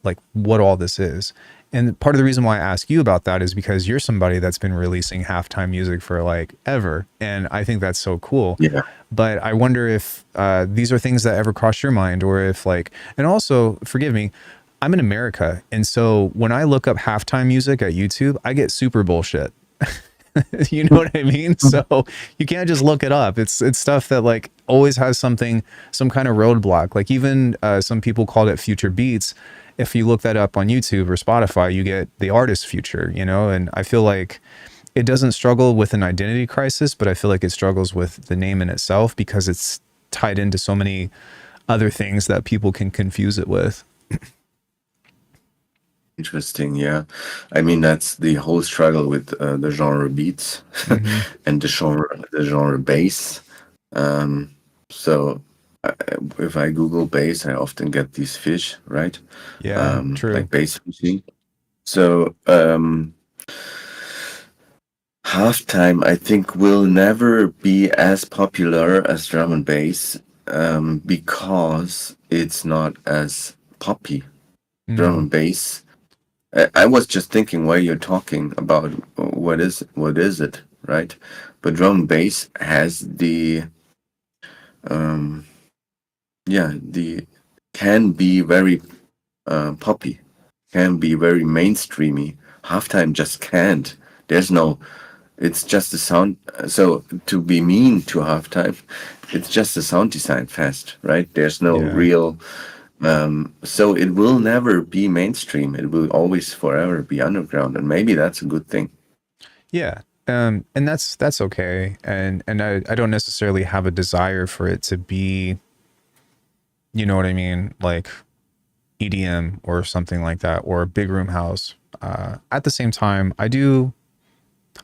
like what all this is. And part of the reason why I ask you about that is because you're somebody that's been releasing halftime music for like ever. And I think that's so cool. Yeah. But I wonder if these are things that ever cross your mind, or if like, and also forgive me, I'm in America. And so when I look up halftime music at YouTube, I get super bullshit. You know what I mean? So you can't just look it up. It's stuff that like always has something, some kind of roadblock. Like even some people called it future beats. If you look that up on YouTube or Spotify, you get the artist future, you know? And I feel like it doesn't struggle with an identity crisis, but I feel like it struggles with the name in itself because it's tied into so many other things that people can confuse it with. Interesting, yeah. I mean, that's the whole struggle with the genre beats Hmm. and the genre bass. So if I Google bass, I often get these fish, right? Yeah, true. Like bass fishing. So halftime, I think, will never be as popular as drum and bass because it's not as poppy. Drum Mm, and bass. I was just thinking while you're talking about what is it, right? But drum and bass has um the can be very poppy, can be very mainstreamy. Halftime just can't. There's no. It's just a sound. So to be mean to halftime, it's just a sound design fest, right? There's no yeah. real. So it will never be mainstream. It will always forever be underground, and maybe that's a good thing. Yeah. And that's okay. And I don't necessarily have a desire for it to be, you know what I mean, like EDM or something like that, or a big room house. At the same time, I do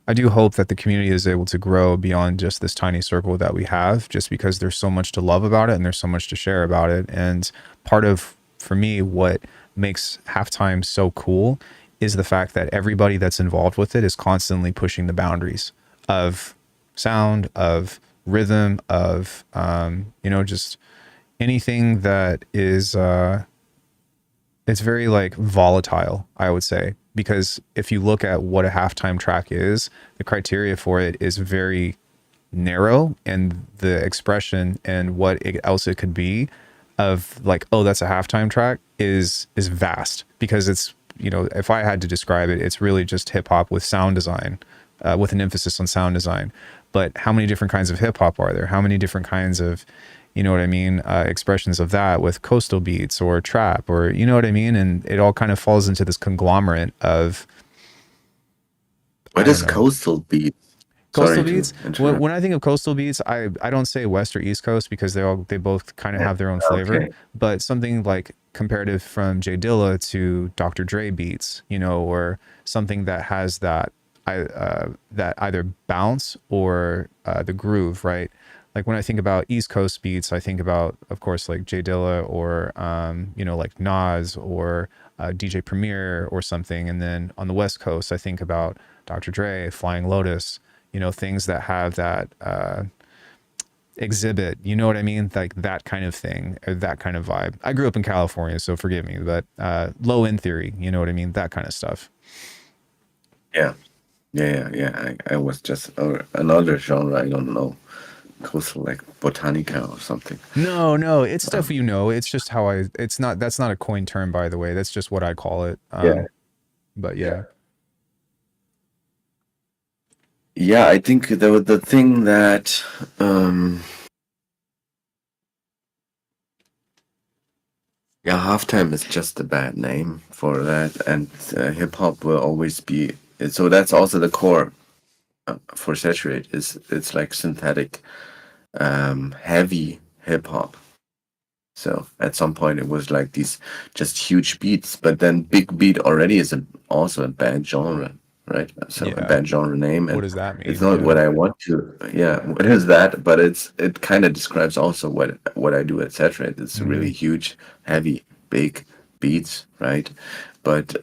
hope that the community is able to grow beyond just this tiny circle that we have, just because there's so much to love about it and there's so much to share about it. And part of, for me, what makes halftime so cool is the fact that everybody that's involved with it is constantly pushing the boundaries of sound, of rhythm, of, just anything that is, it's very like volatile, I would say, because if you look at what a halftime track is, the criteria for it is very narrow, and the expression and what else it could be of like, oh, that's a halftime track is vast, because it's, if I had to describe it, it's really just hip hop with sound design, with an emphasis on sound design. But how many different kinds of hip hop are there? How many different kinds of, you know what I mean, expressions of that with coastal beats or trap, or you know what I mean? And it all kind of falls into this conglomerate of, What I don't is know. coastal beat? Coastal Sorry to beats. When interrupt. I think of coastal beats, I don't say West or East Coast because they both kind of Yeah. have their own flavor. Okay. But something like comparative from Jay Dilla to Dr. Dre beats, or something that has that either bounce or the groove, right? Like when I think about East Coast beats, I think about, of course, like Jay Dilla, or like Nas, or DJ Premier or something. And then on the West Coast, I think about Dr. Dre, Flying Lotus, things that have that exhibit, you know what I mean? Like that kind of thing, or that kind of vibe. I grew up in California, so forgive me, but low end theory, you know what I mean? That kind of stuff. Yeah. Yeah. Yeah. Yeah. I was just another genre. I don't know. Coastal, like botanica or something. No, no, it's stuff Um, It's just how it's not, that's not a coined term, by the way. That's just what I call it. yeah. But Yeah. yeah. Yeah. I think the thing that um, yeah, halftime is just a bad name for that, and hip hop will always be. So that's also the core for saturate. Is it's like synthetic, heavy hip hop. So at some point it was like these just huge beats, but then big beat already is also a bad genre. right? So a Yeah. bad genre name, What and does that it's mean? not Yeah. what I want to. Yeah, what is that? But it kind of describes also what I do at Saturate. It's Hmm. really huge, heavy, big beats, right? But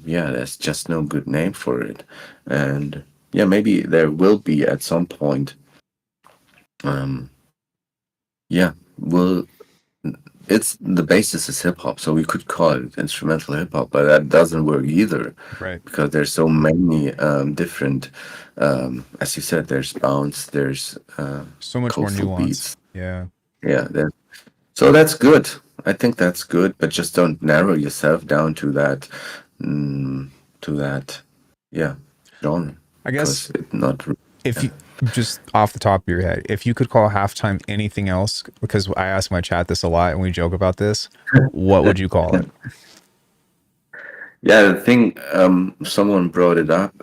yeah, there's just no good name for it, and yeah, maybe there will be at some point. Um, yeah, well, it's the basis is hip hop, so we could call it instrumental hip hop, but that doesn't work either Right. because there's so many different, as you said, there's bounce, there's So much more coastal nuance. beats. Yeah. Yeah, so that's good. I think that's good, but just don't narrow yourself down mm, to that, yeah, genre I guess because it's not. if Yeah. you just off the top of your head, if you could call halftime anything else, because I ask my chat this a lot and we joke about this, what would you call it? Yeah, the thing, someone brought it up.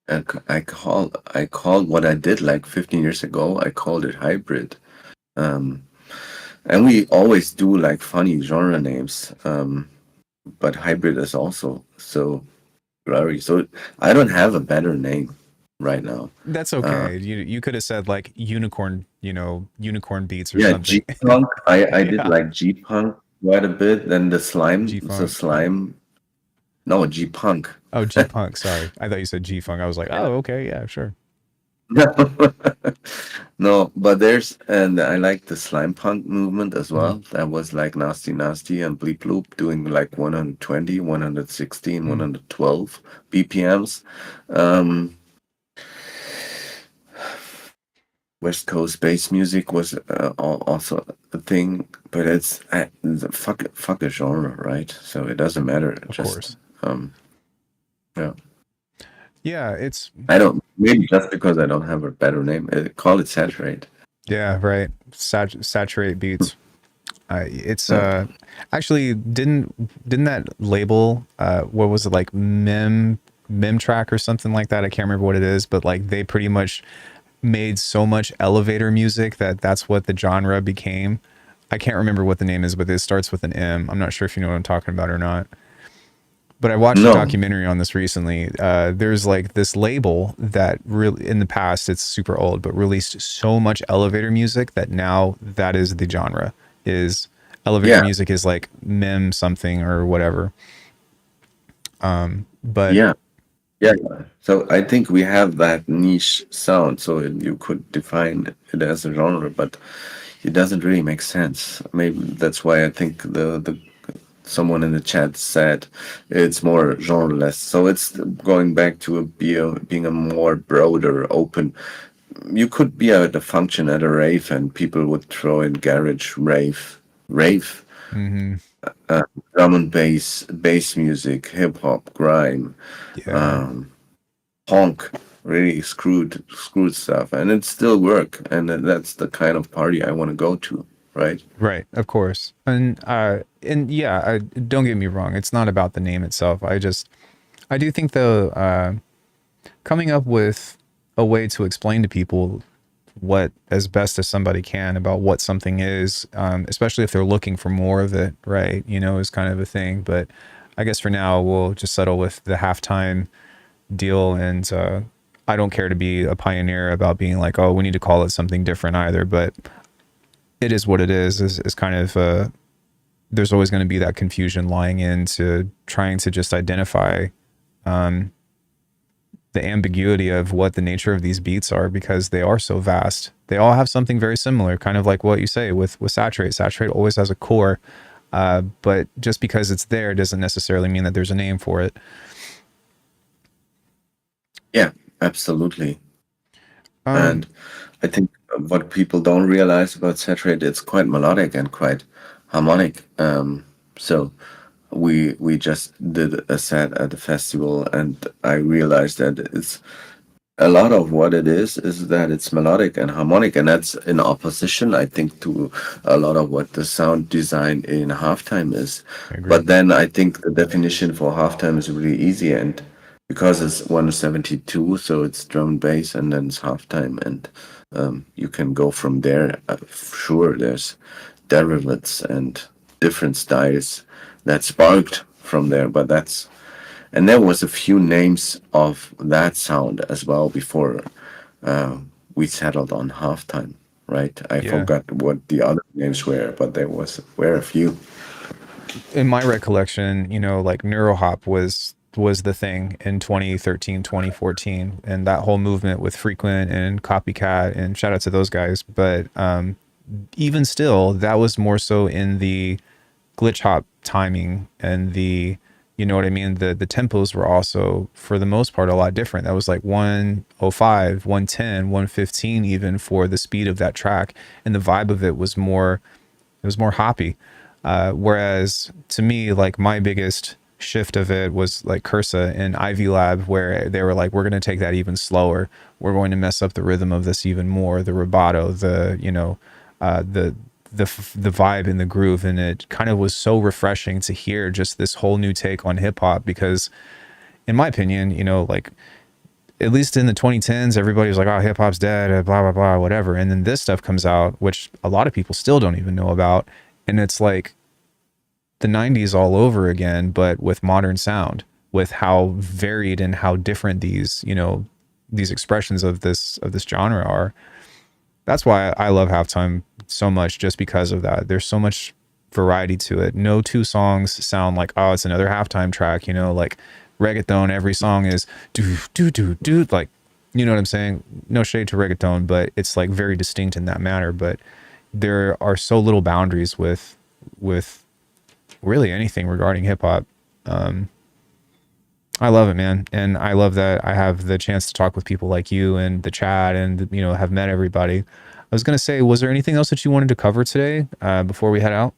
And I called what I did like 15 years ago. I called it hybrid. Um, and we always do like funny genre names. But hybrid is also so blurry. So I don't have a better name right now. That's Uh, okay. You could have said like unicorn, unicorn beats or yeah, something. G Punk. I did Yeah. like G Punk quite a bit. Then G the Funk. slime. No, G Punk. Oh, G Punk. Sorry. I thought you said G Funk. I was like, Yeah. oh, okay. Yeah, sure. No, but there's and I like the slime punk movement as Hmm. well. That was like Nasty Nasty and Bleep Bloop doing like 120, 116, Hmm. 112 BPMs. Um, West Coast bass music was also a thing, but fuck a genre, right? So it doesn't matter. Of Just course. um, yeah. Yeah, it's I don't maybe just because I don't have a better name. Call it saturate. yeah, right. Saturate beats. It's Yeah. actually didn't that label what was it like mem track or something like that? I can't remember what it is, but like they pretty much made so much elevator music that that's what the genre became. I can't remember what the name is, but it starts with an M. I'm not sure if you know what I'm talking about or not. But I watched a No. documentary on this recently. There's like this label that really, in the past, it's super old, but released so much elevator music that now that is the genre. Is elevator Yeah. music is like mem something or whatever. But Yeah. Yeah, so I think we have that niche sound, so you could define it as a genre, but it doesn't really make sense. Maybe that's why I think the someone in the chat said it's more genreless. So it's going back to being a more broader, open. You could be at a function at a rave, and people would throw in garage rave, mhm, drum and bass music, hip hop, grime, yeah, honk, really screwed stuff, and it still work. And that's the kind of party I want to go to, right? right, of course. And yeah, don't get me wrong. It's not about the name itself. I do think though, coming up with a way to explain to people what as best as somebody can about what something is, especially if they're looking for more of it, right? Is kind of a thing. But I guess for now we'll just settle with the halftime deal, and I don't care to be a pioneer about being like, oh, we need to call it something different either. But it is what it is kind of there's always going to be that confusion lying into trying to just identify the ambiguity of what the nature of these beats are because they are so vast. They all have something very similar, kind of like what you say with saturate. Saturate always has a core, but just because it's there doesn't necessarily mean that there's a name for it. Yeah, absolutely. Um, And I think what people don't realize about saturate, it's quite melodic and quite harmonic. So we just did a set at the festival, and I realized that it's a lot of what it is that it's melodic and harmonic, and that's in opposition, I think, to a lot of what the sound design in halftime is. I agree. But then I think the definition for halftime is really easy, and because it's 172, so it's drum and bass, and then it's halftime, and you can go from there. Sure, there's derivatives and different styles that sparked from there. But that's and there was a few names of that sound as well before uh, we settled on halftime. Right, I Yeah. forgot what the other names were, but were a few. In my recollection, you know, like neurohop was the thing in 2013, 2014, and that whole movement with Frequent and Copycat, and shout out to those guys. But even still, that was more so in the glitch hop timing and the, you know what I mean? The tempos were also for the most part a lot different. That was like 105, 110, 115 even for the speed of that track, and the vibe of it was more hoppy. Whereas to me, like my biggest shift of it was like Cursa and Ivy Lab, where they were like, we're going to take that even slower. We're going to mess up the rhythm of this even more. The rubato, the, you know, the, the vibe and the groove. And it kind of was so refreshing to hear just this whole new take on hip hop, because in my opinion, you know, like at least in the 2010s, everybody was like, oh, hip hop's dead, blah, blah, blah, whatever. And then this stuff comes out, which a lot of people still don't even know about. And it's like the 90s all over again, but with modern sound, with how varied and how different these, you know, these expressions of this genre are. That's why I love Halftime so much, just because of that. There's so much variety to it. No two songs sound like, oh, it's another halftime track, you know, like reggaeton, every song is do do do do, like, you know what I'm saying? No shade to reggaeton, but it's like very distinct in that manner. But there are so little boundaries with really anything regarding hip hop. I love it, man. And I love that I have the chance to talk with people like you and the chat and, you know, have met everybody. I was going to say, was there anything else that you wanted to cover today before we head out?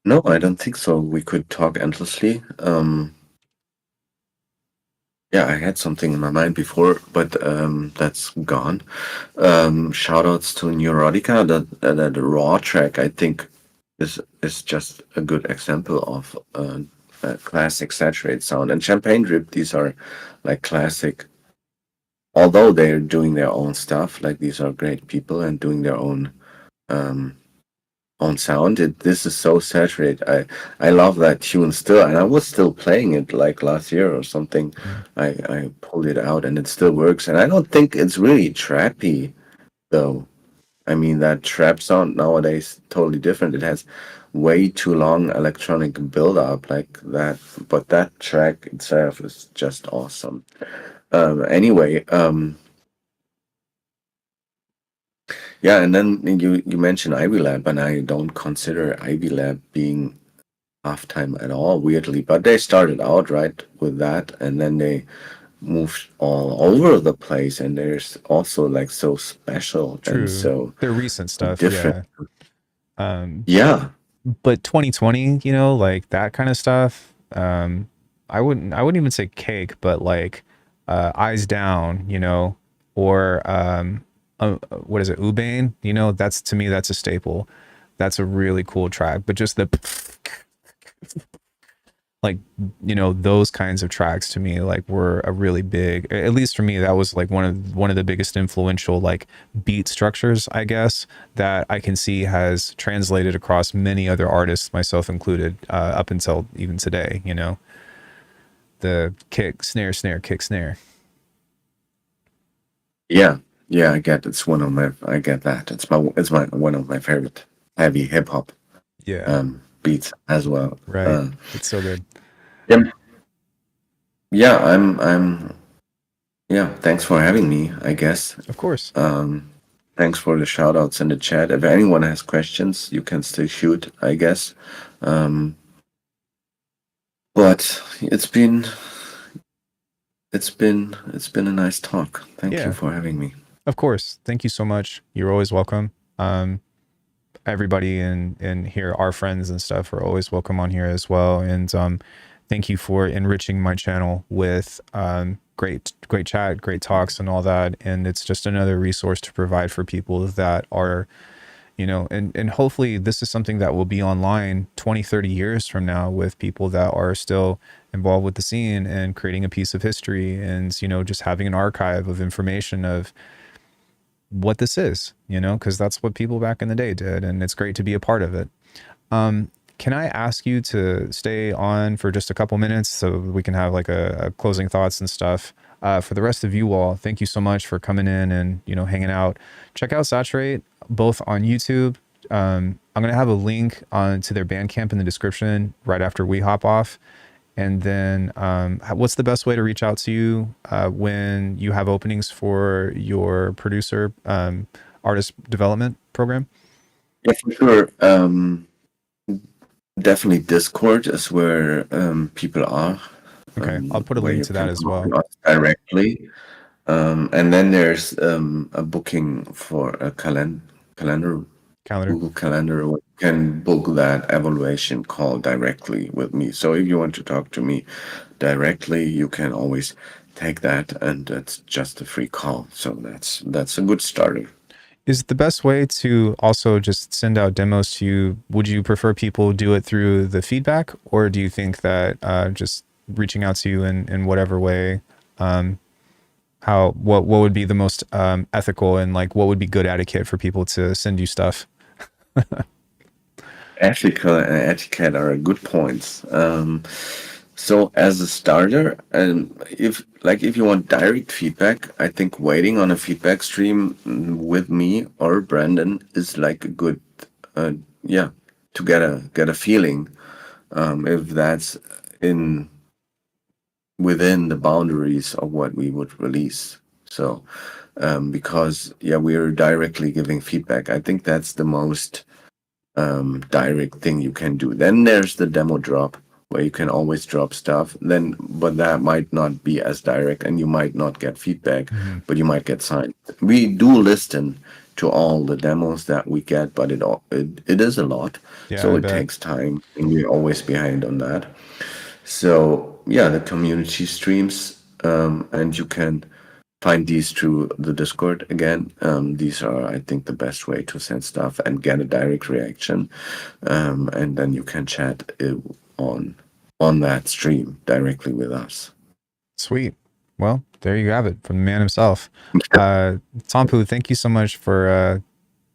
No, I don't think so. We could talk endlessly. Yeah, I had something in my mind before, but that's gone. Shout outs to Neurotica. That raw track, I think, is just a good example of a classic saturated sound. And Champagne Drip, these are like classic. Although they're doing their own stuff, like these are great people and doing their um, own sound. This is so saturated. I love that tune still, and I was still playing it like last year or something. Mm. I pulled it out and it still works, and I don't think it's really trappy though. I mean, that trap sound nowadays totally different. It has way too long electronic build up like that, but that track itself is just awesome. Anyway, yeah, and then you mentioned Ivy Lab, and I don't consider Ivy Lab being halftime at all, weirdly. But they started out right with that, and then they moved all over the place, and there's also like so special and True. so Their recent stuff, different. yeah. Um, Yeah, but 2020, you know, like that kind of stuff. I wouldn't even say cake, but like Eyes Down, you know, or what is it, Ubane? You know, that's, to me, that's a staple. That's a really cool track. But just the like, you know, those kinds of tracks to me like were a really big, at least for me, that was like one of the biggest influential like beat structures, I guess, that I can see has translated across many other artists, myself included, up until even today. You know, the kick snare snare kick snare. yeah, yeah. I get that. It's my one of my favorite heavy hip hop Yeah, beats as well. right. It's so good. Yeah, yeah. I'm yeah. Thanks for having me. I guess. Of course. Um, Thanks for the shout outs in the chat. If anyone has questions, you can still shoot, I guess. Um, but it's been a nice talk. Thank you Yeah, for having me. of course. Thank you so much. You're always welcome. Everybody in here, our friends and stuff, are always welcome on here as well. And thank you for enriching my channel with great chat, great talks, and all that. And it's just another resource to provide for people that are, you know, and hopefully this is something that will be online 20, 30 years from now, with people that are still involved with the scene and creating a piece of history, and, you know, just having an archive of information of what this is, you know, because that's what people back in the day did, and it's great to be a part of it. Can I ask you to stay on for just a couple minutes so we can have like a closing thoughts and stuff? For the rest of you all, thank you so much for coming in and, you know, hanging out. Check out Saturate both on YouTube. I'm going to have a link to their Bandcamp in the description right after we hop off. And then what's the best way to reach out to you when you have openings for your producer artist development program? Yeah, for sure. Definitely Discord is where people are. Okay, I'll put a Where link you to can that as talk well. to us directly. And then there's a booking for a calendar, Calendar. Google Calendar. Where you can book that evaluation call directly with me. So if you want to talk to me directly, you can always take that, and it's just a free call. So that's a good starter. Is the best way to also just send out demos to you? Would you prefer people do it through the feedback, or do you think that just reaching out to you in whatever way, what would be the most ethical, and like what would be good etiquette for people to send you stuff? Ethical and etiquette are good points. So as a starter, and if you want direct feedback, I think waiting on a feedback stream with me or Brandon is like a good, yeah, to get a feeling if that's in within the boundaries of what we would release. So because yeah, we're directly giving feedback. I think that's the most direct thing you can do. Then there's the demo drop where you can always drop stuff. Then, but that might not be as direct, and you might not get feedback, but you might get signed. We do listen to all the demos that we get, but it is a lot, Yeah, so I it bet. takes time, and we're always behind on that. So yeah, the community streams, and you can find these through the Discord again. These are, I think, the best way to send stuff and get a direct reaction, and then you can chat on that stream directly with us. Sweet. Well, there you have it from the man himself. Tomppu, thank you so much for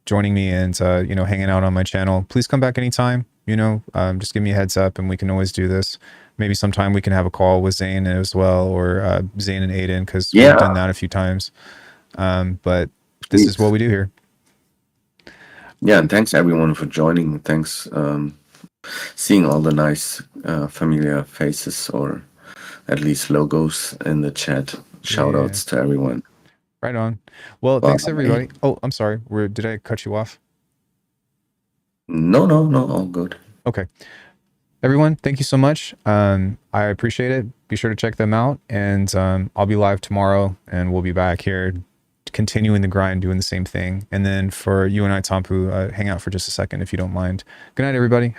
joining me and you know, hanging out on my channel. Please come back anytime. You know, just give me a heads up, and we can always do this. Maybe sometime we can have a call with Zane as well, or Zane and Aiden, because we've done Yeah, that a few times. But this is what please. we do here. Yeah, and thanks everyone for joining. Thanks, seeing all the nice familiar faces, or at least logos in the chat. Shout Yeah, outs to everyone. right on. Well, thanks Bye. everybody. Oh, I'm sorry. Did I cut you off? No, no, no, all good. Okay. Everyone, thank you so much. I appreciate it. Be sure to check them out, and I'll be live tomorrow, and we'll be back here continuing the grind, doing the same thing. And then for you and I, Tomppu, hang out for just a second if you don't mind. Good night, everybody.